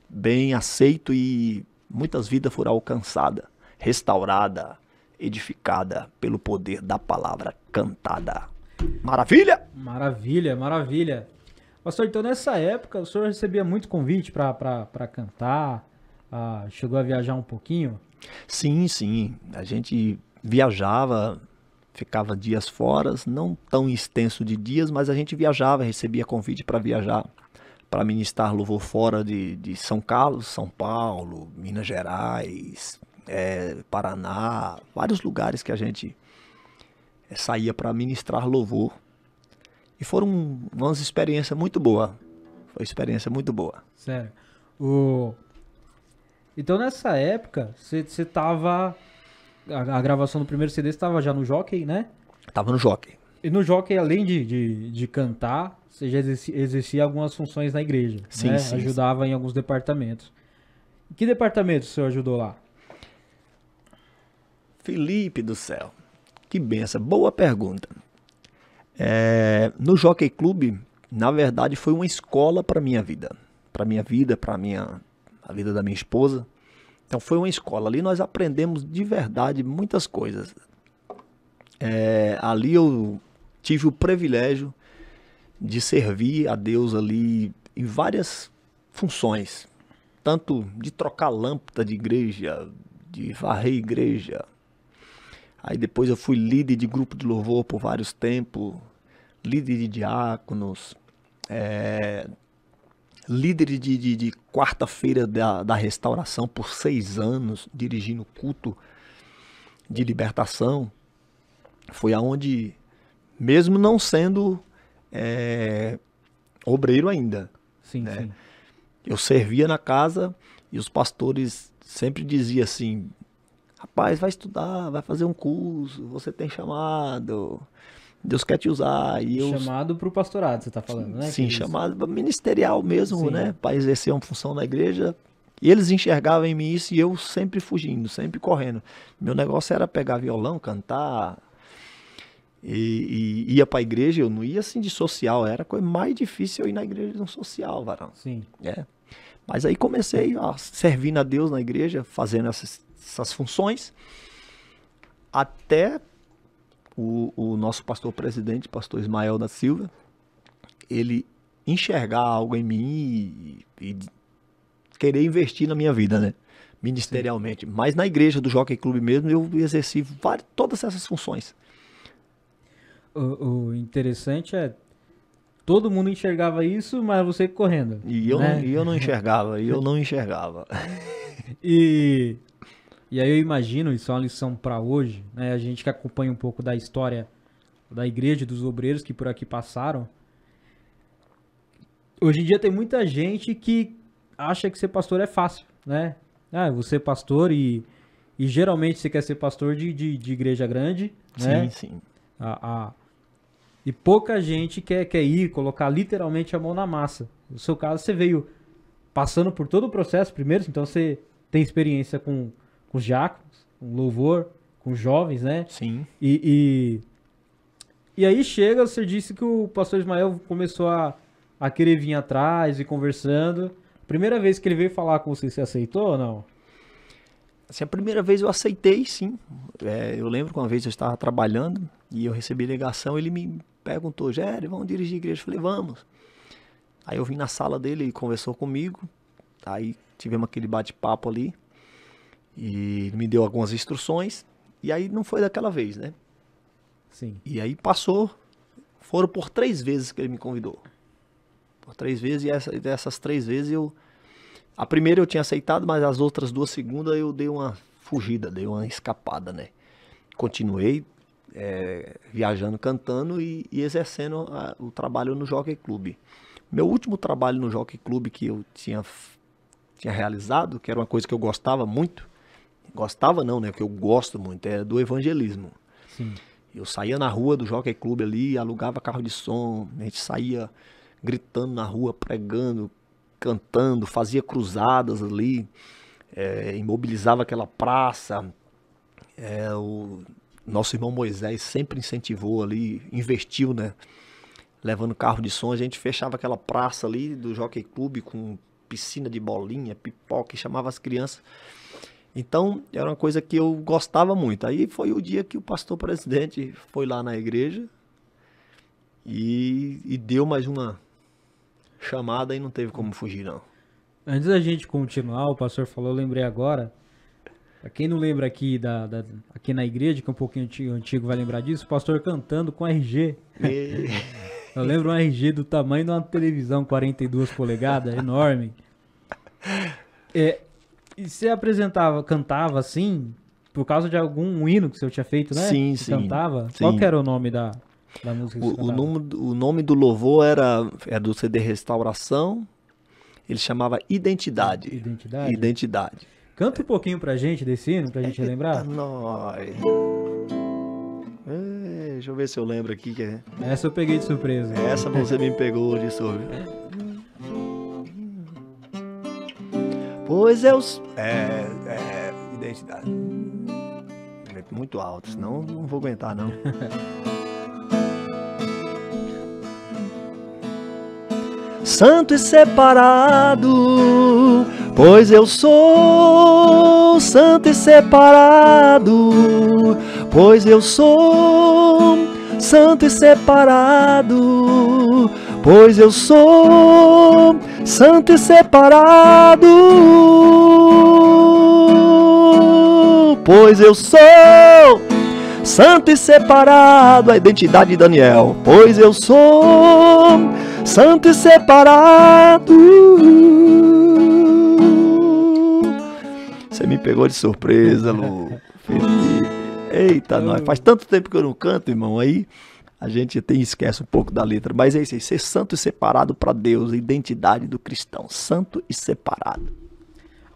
E: bem aceito e muitas vidas foram alcançadas, restaurada, edificada pelo poder da palavra cantada. Maravilha?
C: Maravilha, maravilha. Pastor, então nessa época o senhor recebia muito convite para cantar, chegou a viajar um pouquinho?
E: Sim, sim. A gente viajava, ficava dias fora, não tão extenso de dias, mas a gente viajava, recebia convite para viajar, para ministrar louvor fora de São Carlos, São Paulo, Minas Gerais, Paraná, vários lugares que a gente saía para ministrar louvor. E foram umas experiências muito boas. Foi uma experiência muito boa.
C: Sério. Então nessa época, você tava... A gravação do primeiro CD estava já no Jockey, né?
E: Tava no Jockey.
C: E no Jockey, além de cantar, você já exercia algumas funções na igreja,
E: sim,
C: né?
E: Sim,
C: ajudava em alguns departamentos. Em que departamento o senhor ajudou lá?
E: Felipe do céu, que benção, boa pergunta. No Jockey Club, na verdade, foi uma escola para minha vida. Para minha vida, a vida da minha esposa. Então foi uma escola. Ali nós aprendemos de verdade muitas coisas. Ali eu tive o privilégio de servir a Deus ali em várias funções. Tanto de trocar lâmpada de igreja, de varrer igreja. Aí depois eu fui líder de grupo de louvor por vários tempos, líder de diáconos, líder de quarta-feira da restauração por 6 anos, dirigindo culto de libertação. Foi aonde, mesmo não sendo obreiro ainda,
C: Sim,
E: né?
C: sim.
E: Eu servia na casa e os pastores sempre diziam assim: rapaz, vai estudar, vai fazer um curso, você tem chamado, Deus quer te usar. E eu,
C: Chamado pro pastorado, você tá falando, né?
E: sim,
C: Que
E: chamado ministerial mesmo,
C: Sim.
E: né? Para exercer uma função na igreja. E eles enxergavam em mim isso e eu sempre fugindo, sempre correndo. Meu negócio era pegar violão, cantar e ia para a igreja. Eu não ia assim de social, era a coisa mais difícil eu ir na igreja de um social, varão.
C: Sim.
E: Mas aí comecei a servir a Deus na igreja, fazendo essas funções, até o nosso pastor presidente, pastor Ismael da Silva, ele enxergar algo em mim e querer investir na minha vida, né? Ministerialmente. Sim. Mas na igreja do Jockey Club mesmo, eu exerci todas essas funções.
C: O interessante é, todo mundo enxergava isso, mas você correndo.
E: E eu,
C: né?
E: eu não enxergava,
C: E aí eu imagino, isso é uma lição para hoje, né? A gente que acompanha um pouco da história da igreja, dos obreiros que por aqui passaram. Hoje em dia tem muita gente que acha que ser pastor é fácil, né? Ah, eu vou ser pastor e geralmente você quer ser pastor de igreja grande, né?
E: Sim, sim.
C: E pouca gente quer ir, colocar literalmente a mão na massa. No seu caso, você veio passando por todo o processo primeiro, então você tem experiência com os diáconos, com louvor, com jovens, né?
E: Sim.
C: E aí chega, você disse que o pastor Ismael começou a querer vir atrás e conversando. Primeira vez que ele veio falar com você aceitou ou não?
E: Assim, a primeira vez eu aceitei, sim. Eu lembro que uma vez eu estava trabalhando e eu recebi ligação, ele me perguntou: Gério, vamos dirigir a igreja? Eu falei: vamos. Aí eu vim na sala dele e conversou comigo, aí tivemos aquele bate-papo ali, e ele me deu algumas instruções, e aí não foi daquela vez, né?
C: Sim.
E: E aí foram por 3 vezes que ele me convidou. Por 3 vezes, e dessas 3 vezes a primeira eu tinha aceitado, mas as outras 2 segundas eu dei uma fugida, dei uma escapada, né? Continuei viajando, cantando e exercendo o trabalho no Jockey Club. Meu último trabalho no Jockey Club que eu tinha realizado, que era uma coisa que eu gostava muito, gostava não, né? Que eu gosto muito, é do evangelismo.
C: Sim.
E: Eu saía na rua do Jockey Club ali, alugava carro de som, a gente saía gritando na rua, pregando, cantando, fazia cruzadas ali, imobilizava aquela praça. O nosso irmão Moisés sempre incentivou ali, investiu, né? Levando carro de som, a gente fechava aquela praça ali do Jockey Club com piscina de bolinha, pipoca, e chamava as crianças. Então, era uma coisa que eu gostava muito. Aí foi o dia que o pastor presidente foi lá na igreja e deu mais uma chamada e não teve como fugir, não.
C: Antes da gente continuar, o pastor falou, eu lembrei agora. Pra quem não lembra aqui, aqui na igreja, que é um pouquinho antigo vai lembrar disso, o pastor cantando com RG. Eu lembro um RG do tamanho de uma televisão 42 polegadas, enorme. E você cantava assim, por causa de algum hino que você tinha feito, né?
E: Sim,
C: você
E: sim.
C: Cantava?
E: Sim.
C: Qual que era o nome da música que você cantava?
E: O nome do louvor é do CD Restauração, ele chamava Identidade.
C: Identidade?
E: Identidade.
C: Canta um pouquinho pra gente desse hino, pra gente lembrar.
E: Nós. Deixa eu ver se eu lembro aqui.
C: Essa eu peguei de surpresa.
E: Essa você me pegou de surpresa. Pois eu... Identidade. Muito alto, senão não vou aguentar, não. Santo e separado, pois eu sou santo e separado, pois eu sou santo e separado, pois eu sou santo e separado, pois eu sou santo e separado, a identidade de Daniel, pois eu sou santo e separado. Você me pegou de surpresa, Lu. Eita, nós. Faz tanto tempo que eu não canto, irmão, aí a gente esquece um pouco da letra. Mas é isso aí, ser santo e separado para Deus, a identidade do cristão, santo e separado.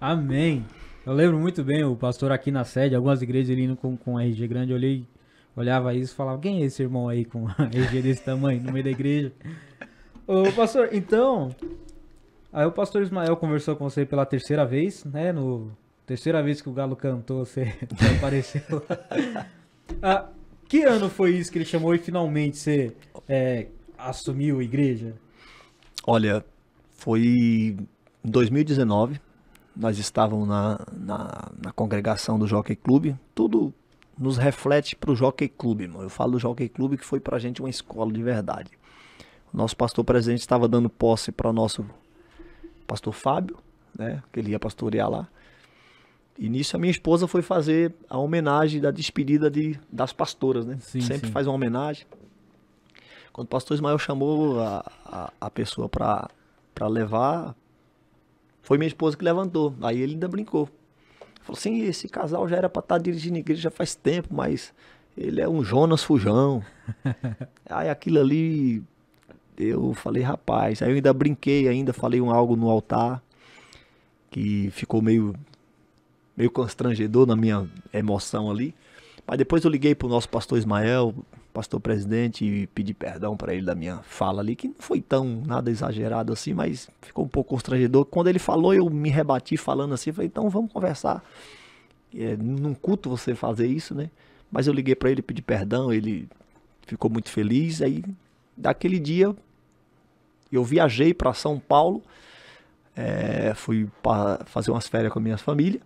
C: Amém. Eu lembro muito bem, o pastor aqui na sede, algumas igrejas ele indo com RG grande, eu olhava isso e falava, quem é esse irmão aí com RG desse tamanho, no meio da igreja? Ô pastor, então, aí o pastor Ismael conversou com você pela terceira vez, né, terceira vez que o Galo cantou, você apareceu. Que ano foi isso que ele chamou e finalmente você assumiu a igreja?
E: Olha, foi em 2019, nós estávamos na congregação do Jockey Club, tudo nos reflete para o Jockey Club, irmão. Eu falo do Jockey Club que foi para a gente uma escola de verdade. O nosso pastor presidente estava dando posse para o nosso pastor Fábio, né, que ele ia pastorear lá. E nisso a minha esposa foi fazer a homenagem da despedida das pastoras, né?
C: Sim,
E: sempre
C: sim.
E: faz uma homenagem. Quando o pastor Ismael chamou a pessoa para levar, foi minha esposa que levantou. Aí ele ainda brincou. Falou assim, esse casal já era para estar dirigindo a igreja já faz tempo, mas ele é um Jonas Fujão. Aí aquilo ali, eu falei, rapaz. Aí eu ainda brinquei, falei algo no altar que ficou meio constrangedor na minha emoção ali. Mas depois eu liguei pro nosso pastor Ismael, pastor presidente, e pedi perdão para ele da minha fala ali, que não foi tão nada exagerado assim, mas ficou um pouco constrangedor. Quando ele falou, eu me rebati falando assim, falei, então vamos conversar. Num culto você fazer isso, né? Mas eu liguei para ele, pedi perdão, ele ficou muito feliz. Aí, daquele dia, eu viajei para São Paulo, fui para fazer umas férias com a minha família.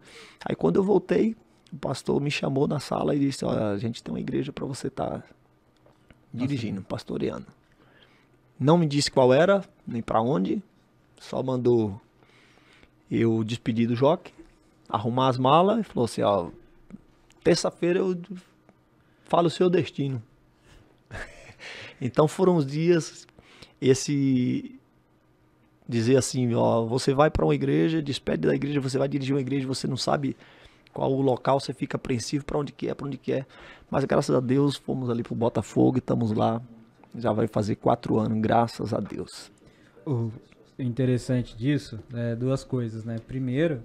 E: Aí quando eu voltei, o pastor me chamou na sala e disse, olha, a gente tem uma igreja para você estar dirigindo, pastoreando. Não me disse qual era, nem para onde, só mandou eu despedir do Jockey, arrumar as malas e falou assim, ó, terça-feira eu falo o seu destino. Então foram os dias, dizer assim, ó, você vai para uma igreja, despede da igreja, você vai dirigir uma igreja, você não sabe qual o local, você fica apreensivo para onde que é. Mas graças a Deus fomos ali pro Botafogo e estamos lá, já vai fazer 4 anos, graças a Deus.
C: O interessante disso é duas coisas, né? Primeiro,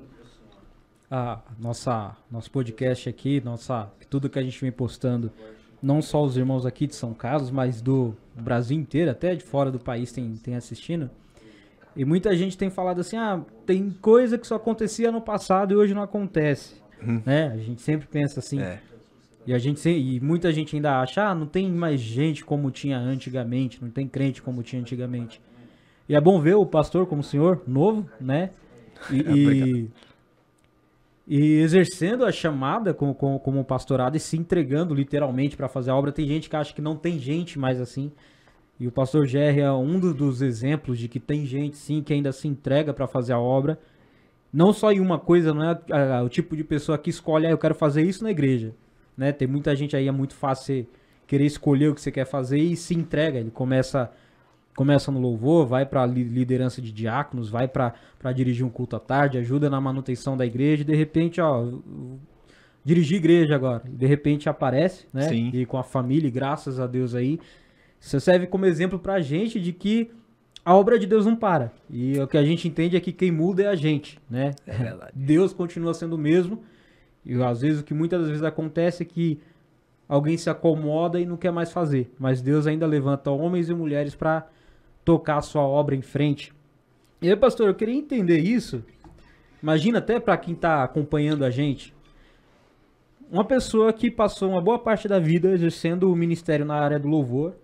C: nosso podcast aqui, tudo que a gente vem postando, não só os irmãos aqui de São Carlos, mas do Brasil inteiro, até de fora do país tem assistindo. E muita gente tem falado assim, tem coisa que só acontecia no passado e hoje não acontece, né? A gente sempre pensa assim, e muita gente ainda acha, não tem mais gente como tinha antigamente, não tem crente como tinha antigamente. E é bom ver o pastor como o senhor, novo, né? E exercendo a chamada como pastorado e se entregando literalmente para fazer a obra. Tem gente que acha que não tem gente mais assim. E o pastor Jerry é um dos exemplos de que tem gente, sim, que ainda se entrega para fazer a obra. Não só em uma coisa, não é o tipo de pessoa que escolhe, eu quero fazer isso na igreja. Né? Tem muita gente aí, é muito fácil você querer escolher o que você quer fazer e se entrega. Ele começa no louvor, vai para liderança de diáconos, vai para dirigir um culto à tarde, ajuda na manutenção da igreja e de repente, dirigir igreja agora. De repente aparece, né?
E: Sim.
C: E com a família, e graças a Deus aí. Isso serve como exemplo pra gente de que a obra de Deus não para. E o que a gente entende é que quem muda é a gente, né?
E: É verdade.
C: Deus continua sendo o mesmo. E às vezes o que muitas vezes acontece é que alguém se acomoda e não quer mais fazer. Mas Deus ainda levanta homens e mulheres para tocar a sua obra em frente. E aí, pastor, eu queria entender isso. Imagina até para quem está acompanhando a gente. Uma pessoa que passou uma boa parte da vida exercendo o ministério na área do louvor,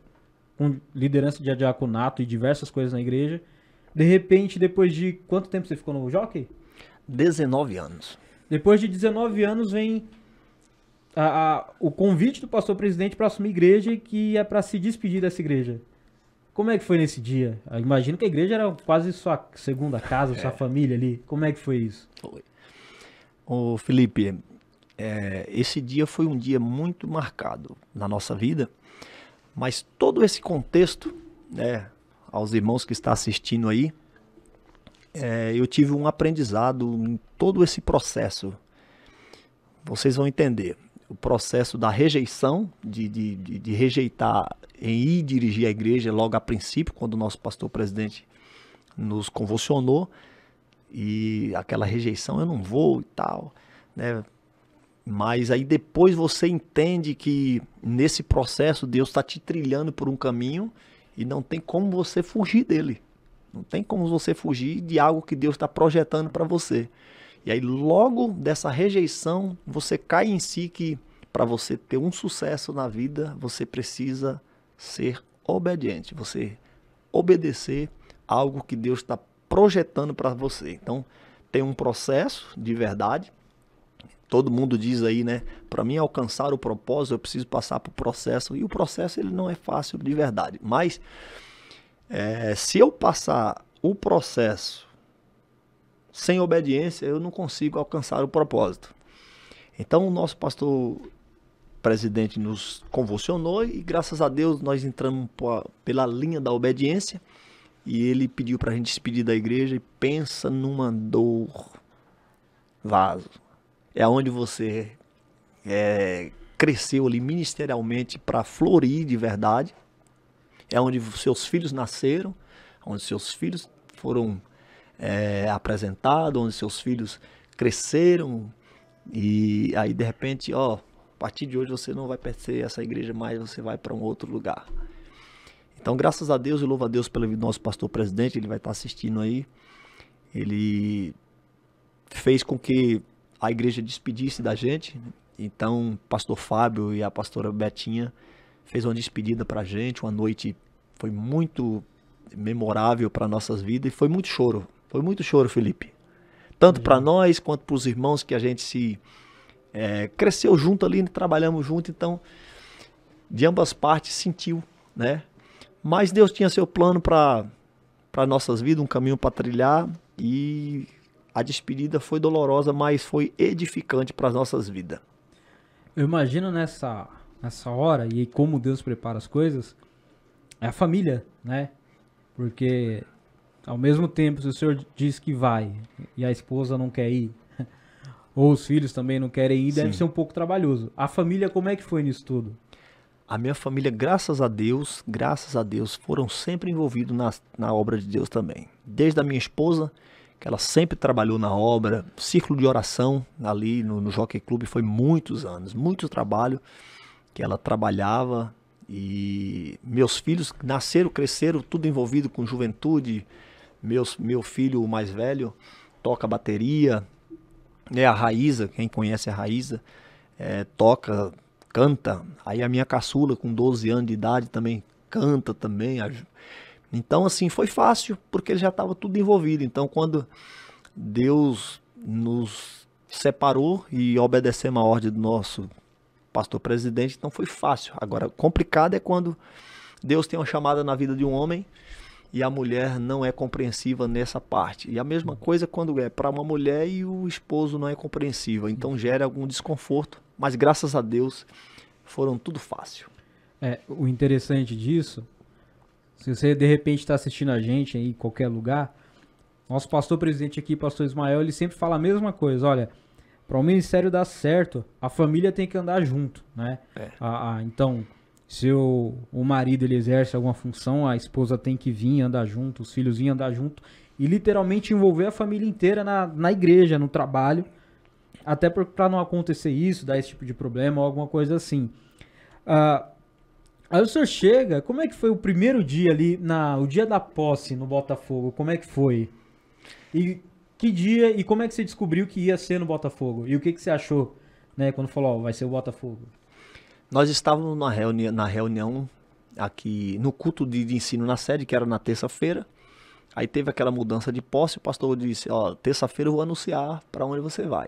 C: com liderança de diaconato e diversas coisas na igreja. De repente, depois de quanto tempo você ficou no Jockey?
E: 19 anos.
C: Depois de 19 anos vem o convite do pastor presidente para assumir igreja, que é para se despedir dessa igreja. Como é que foi nesse dia? Eu imagino que a igreja era quase sua segunda casa, sua família ali. Como é que foi isso?
E: Foi. Ô Felipe, esse dia foi um dia muito marcado na nossa vida, mas todo esse contexto, né, aos irmãos que estão assistindo aí, eu tive um aprendizado em todo esse processo. Vocês vão entender. O processo da rejeição, de rejeitar em ir dirigir a igreja logo a princípio, quando o nosso pastor presidente nos convulsionou, e aquela rejeição, eu não vou e tal, né? Mas aí depois você entende que nesse processo Deus está te trilhando por um caminho e não tem como você fugir dele. Não tem como você fugir de algo que Deus está projetando para você. E aí logo dessa rejeição você cai em si que para você ter um sucesso na vida você precisa ser obediente. Você obedecer algo que Deus está projetando para você. Então tem um processo de verdade. Todo mundo diz aí, né? Para mim alcançar o propósito, eu preciso passar por processo. E o processo ele não é fácil de verdade. Mas se eu passar o processo sem obediência, eu não consigo alcançar o propósito. Então o nosso pastor presidente nos convulsionou e graças a Deus nós entramos pela linha da obediência. E ele pediu para a gente despedir da igreja e pensa numa dor, vaso. É onde você cresceu ali ministerialmente para florir de verdade. É onde seus filhos nasceram, onde seus filhos foram apresentados, onde seus filhos cresceram. E aí de repente, a partir de hoje você não vai pertencer a essa igreja mais, você vai para um outro lugar. Então graças a Deus e louvo a Deus pelo nosso pastor presidente, ele vai estar assistindo aí. Ele fez com que a igreja despedisse da gente. Então, o pastor Fábio e a pastora Betinha fez uma despedida para a gente. Uma noite foi muito memorável para nossas vidas e foi muito choro. Foi muito choro, Felipe. Tanto para nós quanto para os irmãos que a gente cresceu junto ali, trabalhamos junto. Então, de ambas partes sentiu, né? Mas Deus tinha seu plano para nossas vidas, um caminho para trilhar e a despedida foi dolorosa, mas foi edificante para as nossas vidas.
C: Eu imagino nessa hora, e como Deus prepara as coisas, é a família, né? Porque ao mesmo tempo, se o senhor diz que vai e a esposa não quer ir, ou os filhos também não querem ir, deve ser um pouco trabalhoso. A família, como é que foi nisso tudo?
E: A minha família, graças a Deus, foram sempre envolvidos na obra de Deus também. Desde a minha esposa, que ela sempre trabalhou na obra, círculo de oração ali no Jockey Club foi muitos anos, muito trabalho que ela trabalhava. E meus filhos nasceram, cresceram, tudo envolvido com juventude. Meu filho, o mais velho, toca bateria, a Raíza, quem conhece a Raíza, toca, canta. Aí a minha caçula, com 12 anos de idade, também canta também. Então, assim, foi fácil, porque ele já estava tudo envolvido. Então, quando Deus nos separou e obedecemos a ordem do nosso pastor presidente, então foi fácil. Agora, complicado é quando Deus tem uma chamada na vida de um homem e a mulher não é compreensiva nessa parte. E a mesma coisa quando é para uma mulher e o esposo não é compreensivo. Então, gera algum desconforto. Mas, graças a Deus, foram tudo fácil.
C: O interessante disso, se você de repente está assistindo a gente aí em qualquer lugar, nosso pastor presidente aqui, pastor Ismael, ele sempre fala a mesma coisa. Olha, para o ministério dar certo, a família tem que andar junto, né? Então, se o marido ele exerce alguma função, a esposa tem que vir andar junto, os filhos virem andar junto e literalmente envolver a família inteira na igreja, no trabalho, até para não acontecer isso, dar esse tipo de problema ou alguma coisa assim. Aí o senhor chega, como é que foi o primeiro dia ali, o dia da posse no Botafogo? Como é que foi? E que dia e como é que você descobriu que ia ser no Botafogo? E o que você achou, né, quando falou, vai ser o Botafogo?
E: Nós estávamos na reunião aqui no culto de ensino na sede, que era na terça-feira. Aí teve aquela mudança de posse, o pastor disse, terça-feira eu vou anunciar para onde você vai.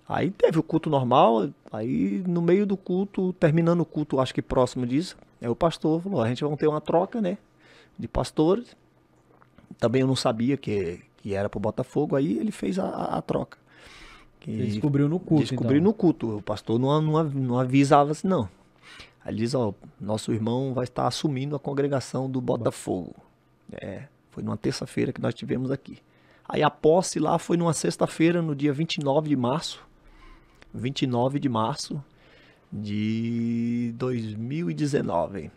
E: Aí teve o culto normal, aí no meio do culto, terminando o culto, acho que próximo disso, o pastor falou, a gente vai ter uma troca, né, de pastores. Também eu não sabia que era pro Botafogo, aí ele fez a troca. Que
C: Você descobriu no culto,
E: descobri
C: então.
E: no culto. O pastor não avisava assim, não. Aí ele diz, ó, nosso irmão vai estar assumindo a congregação do Botafogo. Foi numa terça-feira que nós tivemos aqui. Aí a posse lá foi numa sexta-feira, no dia 29 de março. 29 de março de 2019.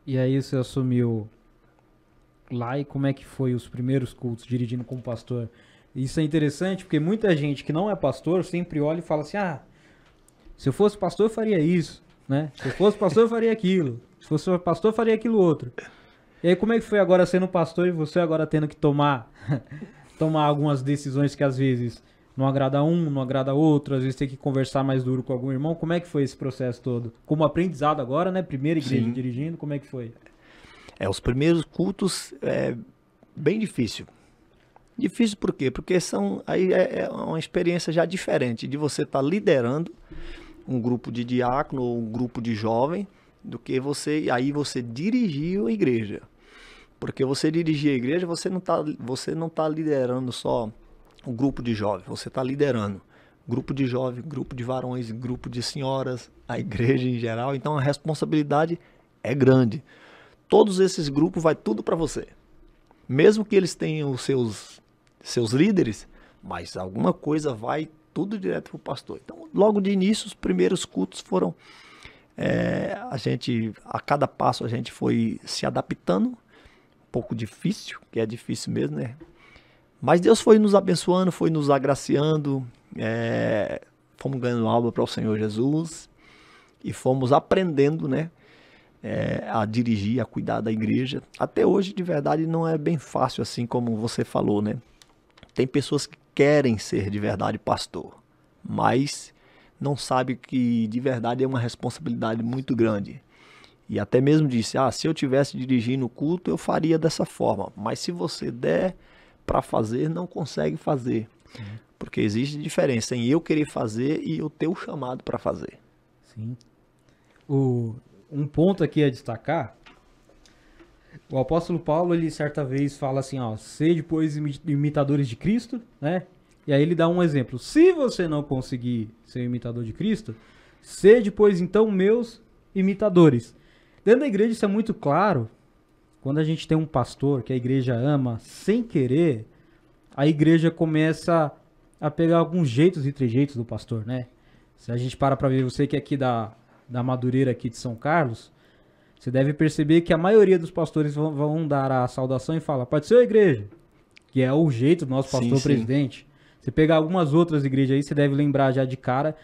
C: E aí você assumiu lá, e como é que foi os primeiros cultos dirigindo como pastor? Isso é interessante porque muita gente que não é pastor sempre olha e fala assim, se eu fosse pastor eu faria isso, né? Se eu fosse pastor eu faria aquilo. Se fosse pastor eu faria aquilo outro. E aí como é que foi agora sendo pastor e você agora tendo que tomar algumas decisões que às vezes não agrada um, não agrada outro, às vezes tem que conversar mais duro com algum irmão. Como é que foi esse processo todo? Como aprendizado agora, né? Primeira igreja
E: Sim.
C: dirigindo, como é que foi?
E: Os primeiros cultos é bem difícil. Difícil por quê? Porque aí é uma experiência já diferente de você estar liderando um grupo de diácono ou um grupo de jovem, do que você dirigir a igreja. Porque você dirigir a igreja, você não tá liderando só um grupo de jovens, você está liderando grupo de jovens, grupo de varões, grupo de senhoras, a igreja em geral. Então a responsabilidade é grande. Todos esses grupos vai tudo para você. Mesmo que eles tenham os seus líderes, mas alguma coisa vai tudo direto para o pastor. Então, logo de início, os primeiros cultos foram... a cada passo a gente foi se adaptando, um pouco difícil, que é difícil mesmo, né? Mas Deus foi nos abençoando, foi nos agraciando, fomos ganhando alma para o Senhor Jesus e fomos aprendendo, né? A dirigir, a cuidar da igreja. Até hoje, de verdade, não é bem fácil assim como você falou, né? Tem pessoas que querem ser de verdade pastor, mas não sabem que de verdade é uma responsabilidade muito grande. E até mesmo disse, se eu tivesse dirigindo o culto, eu faria dessa forma. Mas se você der para fazer, não consegue fazer. Sim. Porque existe diferença em eu querer fazer e eu ter o chamado para fazer.
C: Sim. Um ponto aqui a destacar, o apóstolo Paulo, ele certa vez fala assim, sede, pois, imitadores de Cristo, né? E aí ele dá um exemplo. Se você não conseguir ser imitador de Cristo, sede, pois, então, meus imitadores. Dentro da igreja isso é muito claro. Quando a gente tem um pastor que a igreja ama sem querer, a igreja começa a pegar alguns jeitos e trejeitos do pastor, né? Se a gente para ver, você que é aqui da Madureira aqui de São Carlos, você deve perceber que a maioria dos pastores vão dar a saudação e falar, pode ser a igreja, que é o jeito do nosso pastor presidente. Você pegar algumas outras igrejas aí, você deve lembrar já de cara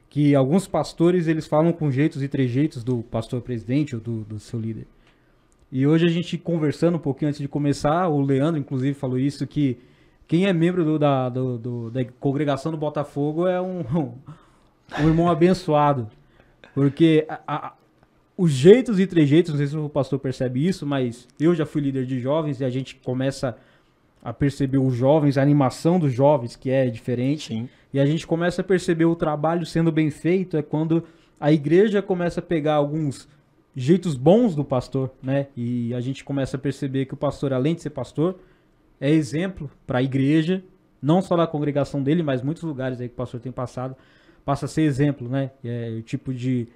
C: que alguns pastores, eles falam com jeitos e trejeitos do pastor presidente ou do seu líder. E hoje a gente conversando um pouquinho antes de começar, o Leandro inclusive falou isso, que quem é membro da congregação do Botafogo é um irmão abençoado. Porque os jeitos e trejeitos, não sei se o pastor percebe isso, mas eu já fui líder de jovens e a gente começa a perceber os jovens, a animação dos jovens, que é diferente.
E: Sim.
C: E a gente começa a perceber o trabalho sendo bem feito, é quando a igreja começa a pegar alguns jeitos bons do pastor, né? E a gente começa a perceber que o pastor, além de ser pastor, é exemplo para a igreja, não só da congregação dele, mas muitos lugares aí que o pastor tem passado, passa a ser exemplo, né? É o tipo de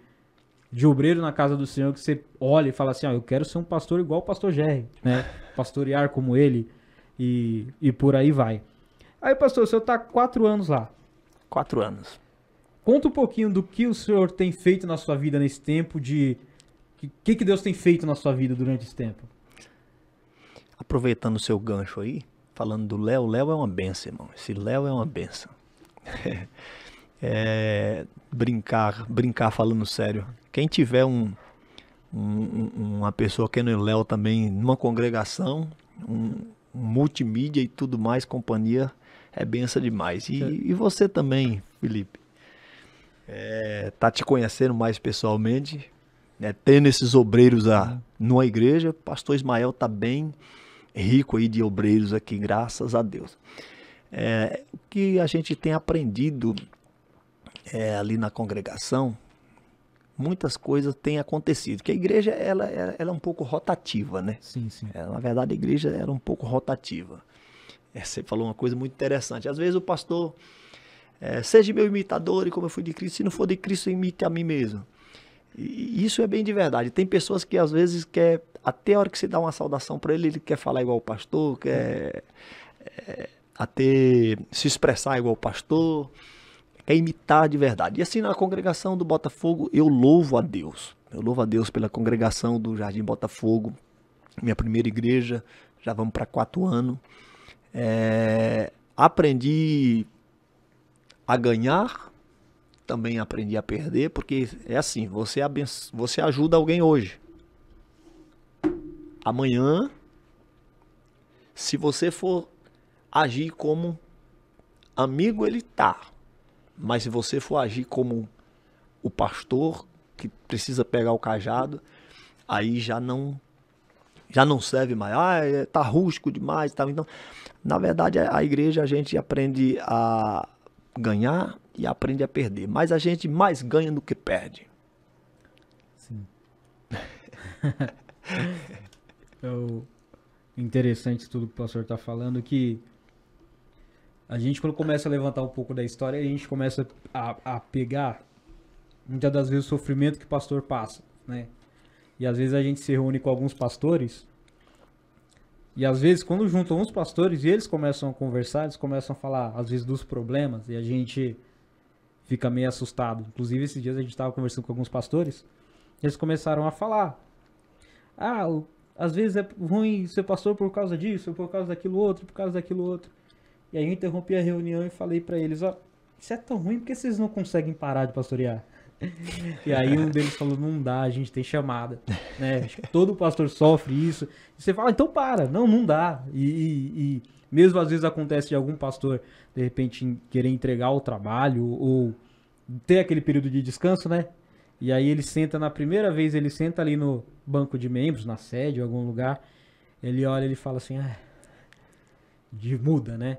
C: obreiro na casa do Senhor que você olha e fala assim, eu quero ser um pastor igual o pastor Jerry, né? Pastorear como ele e por aí vai. Aí, pastor, o senhor está 4 anos lá.
E: 4 anos.
C: Conta um pouquinho do que o senhor tem feito na sua vida nesse tempo, o que Deus tem feito na sua vida durante esse tempo?
E: Aproveitando o seu gancho aí, falando do Léo, Léo é uma benção, irmão. Esse Léo é uma benção. Brincar falando sério. Quem tiver uma pessoa que é no Léo também, numa congregação, multimídia e tudo mais, companhia, é benção demais. E você também, Felipe, tá te conhecendo mais pessoalmente, né, tendo esses obreiros numa igreja. Pastor Ismael tá bem rico aí de obreiros aqui, graças a Deus. O que a gente tem aprendido ali na congregação, muitas coisas têm acontecido, que a igreja ela é um pouco rotativa, né?
C: Sim, sim.
E: Na verdade, a igreja era um pouco rotativa. Você falou uma coisa muito interessante. Às vezes o pastor, seja meu imitador e como eu fui de Cristo, se não for de Cristo, imite a mim mesmo. E isso é bem de verdade. Tem pessoas que às vezes quer, até a hora que você dá uma saudação para ele quer falar igual o pastor, quer até se expressar igual o pastor, quer imitar de verdade. E assim na congregação do Botafogo, eu louvo a Deus. Eu louvo a Deus pela congregação do Jardim Botafogo, minha primeira igreja, já vamos para 4 anos. Aprendi a ganhar, também aprendi a perder, porque é assim, você ajuda alguém hoje. Amanhã, se você for agir como amigo, ele tá. Mas se você for agir como o pastor, que precisa pegar o cajado, aí já não serve mais. Tá rústico demais. Tá? Então, na verdade, a igreja a gente aprende a ganhar e aprende a perder. Mas a gente mais ganha do que perde.
C: Sim. Interessante tudo que o pastor está falando, que a gente, quando começa a levantar um pouco da história, a gente começa a pegar, muitas das vezes, o sofrimento que o pastor passa, né? E às vezes a gente se reúne com alguns pastores, e às vezes quando juntam uns pastores e eles começam a conversar, eles começam a falar, às vezes, dos problemas, e a gente fica meio assustado. Inclusive, esses dias a gente estava conversando com alguns pastores, e eles começaram a falar, às vezes é ruim ser pastor por causa disso, por causa daquilo outro, por causa daquilo outro. E aí eu interrompi a reunião e falei pra eles, isso é tão ruim, por que vocês não conseguem parar de pastorear? E aí um deles falou, não dá, a gente tem chamada, né? Acho que todo pastor sofre isso. E você fala, então para, não dá. E mesmo às vezes acontece de algum pastor, de repente, querer entregar o trabalho ou ter aquele período de descanso, né? E aí ele senta, na primeira vez, ele senta ali no banco de membros, na sede, em algum lugar, ele olha e ele fala assim, muda, né?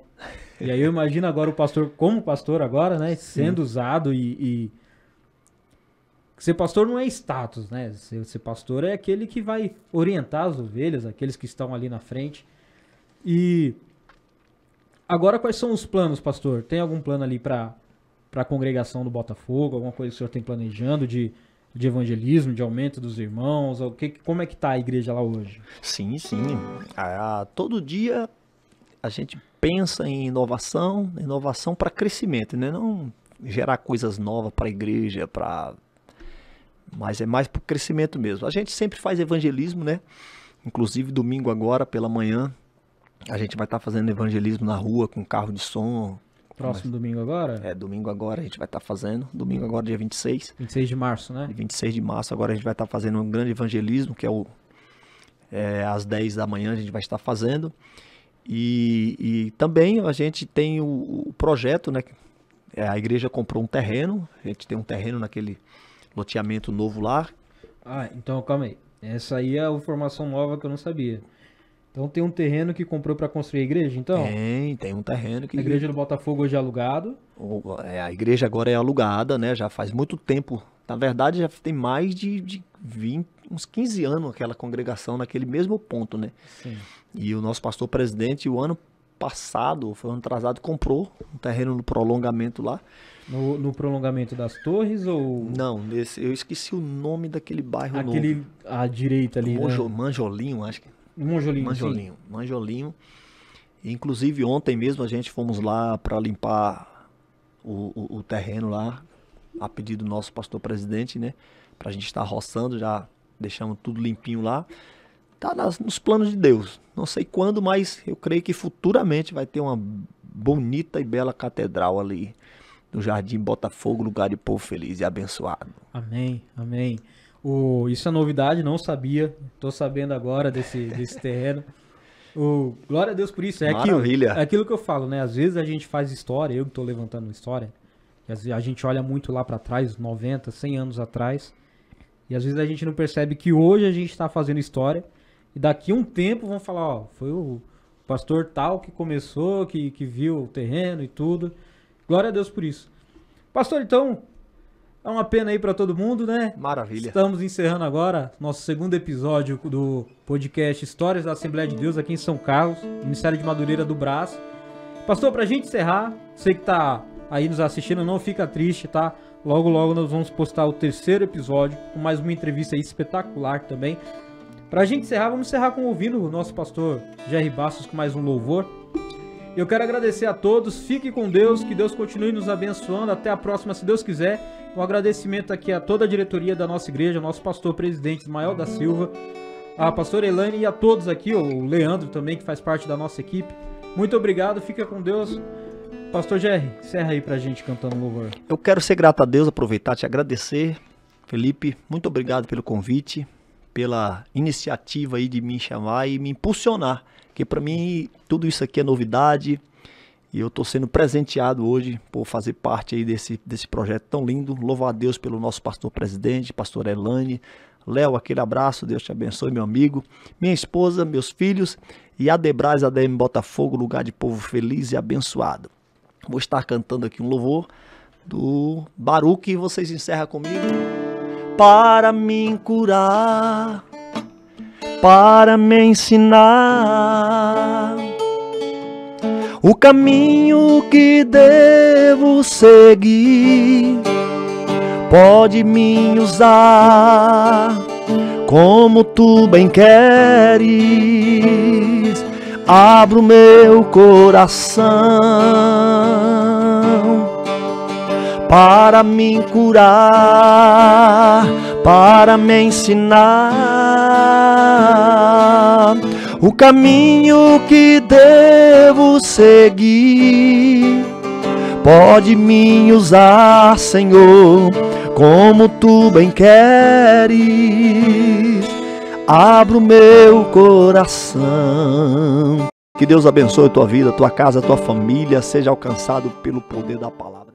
C: E aí eu imagino agora o pastor, como pastor agora, né? Sim. Sendo usado e... Ser pastor não é status, né? Ser pastor é aquele que vai orientar as ovelhas, aqueles que estão ali na frente. E agora quais são os planos, pastor? Tem algum plano ali para a congregação do Botafogo? Alguma coisa que o senhor tem planejando de evangelismo, de aumento dos irmãos? Como é que está a igreja lá hoje?
E: Sim. Todo dia a gente pensa em inovação para crescimento, né? Não gerar coisas novas para a igreja, mas é mais para o crescimento mesmo. A gente sempre faz evangelismo, né? Inclusive domingo agora, pela manhã, a gente vai estar fazendo evangelismo na rua com carro de som.
C: Próximo domingo agora?
E: Domingo agora a gente vai estar fazendo. Domingo agora, dia 26.
C: 26 de março, né?
E: 26 de março agora a gente vai estar fazendo um grande evangelismo, que às 10 da manhã a gente vai estar fazendo. E também a gente tem o projeto, né? A igreja comprou um terreno, a gente tem um terreno naquele loteamento novo lá.
C: Então calma aí. Essa aí é a informação nova que eu não sabia. Então tem um terreno que comprou para construir a igreja, então?
E: Tem um terreno que...
C: A igreja do Botafogo hoje é alugado?
E: A igreja agora é alugada, né? Já faz muito tempo. Na verdade, já tem mais de 20, uns 15 anos aquela congregação naquele mesmo ponto, né? Sim. E o nosso pastor presidente, o ano passado, foi um ano atrasado, comprou um terreno no prolongamento lá.
C: No prolongamento das torres ou...
E: Não, eu esqueci o nome daquele bairro novo.
C: À direita ali, né?
E: Manjolinho, acho que.
C: Manjolinho.
E: Inclusive ontem mesmo a gente fomos lá para limpar o terreno lá, a pedido do nosso pastor presidente, né? Pra gente estar roçando, já deixamos tudo limpinho lá. Tá nos planos de Deus. Não sei quando, mas eu creio que futuramente vai ter uma bonita e bela catedral ali no Jardim Botafogo, lugar de povo feliz e abençoado.
C: Amém. Isso é novidade, não sabia. Tô sabendo agora desse terreno. Glória a Deus por isso.
E: Maravilha.
C: É aquilo que eu falo, né? Às vezes a gente faz história, eu que tô levantando história, a gente olha muito lá para trás, 90, 100 anos atrás, e às vezes a gente não percebe que hoje a gente tá fazendo história, e daqui a um tempo vão falar, foi o pastor tal que começou, que viu o terreno e tudo. Glória a Deus por isso. Pastor, então, é uma pena aí para todo mundo, né?
E: Maravilha.
C: Estamos encerrando agora nosso segundo episódio do podcast Histórias da Assembleia de Deus aqui em São Carlos, Ministério de Madureira do Brás. Pastor, pra gente encerrar, você que tá aí nos assistindo, não fica triste, tá? Logo, logo nós vamos postar o 3º episódio, com mais uma entrevista aí espetacular também. Pra gente encerrar, vamos encerrar ouvindo o nosso pastor Jerry Bastos com mais um louvor. Eu quero agradecer a todos, fique com Deus, que Deus continue nos abençoando, até a próxima, se Deus quiser. Um agradecimento aqui a toda a diretoria da nossa igreja, nosso pastor presidente Ismael da Silva, a pastora Elaine e a todos aqui, o Leandro também, que faz parte da nossa equipe. Muito obrigado, fica com Deus. Pastor Jerry, encerra aí pra gente cantando um louvor.
E: Eu quero ser grato a Deus, aproveitar e te agradecer, Felipe, muito obrigado pelo convite, pela iniciativa aí de me chamar e me impulsionar, porque para mim tudo isso aqui é novidade e eu estou sendo presenteado hoje por fazer parte aí desse projeto tão lindo. Louvo a Deus pelo nosso pastor presidente, pastor Elane. Léo, aquele abraço, Deus te abençoe, meu amigo, minha esposa, meus filhos e Adebrais ADM Botafogo, lugar de povo feliz e abençoado. Vou estar cantando aqui um louvor do Baruque e vocês encerram comigo. Para me curar, para me ensinar o caminho que devo seguir, pode me usar como tu bem queres. Abro meu coração para me curar, para me ensinar o caminho que devo seguir. Pode me usar, Senhor, como tu bem queres. Abro meu coração. Que Deus abençoe a tua vida, a tua casa, a tua família, seja alcançado pelo poder da palavra.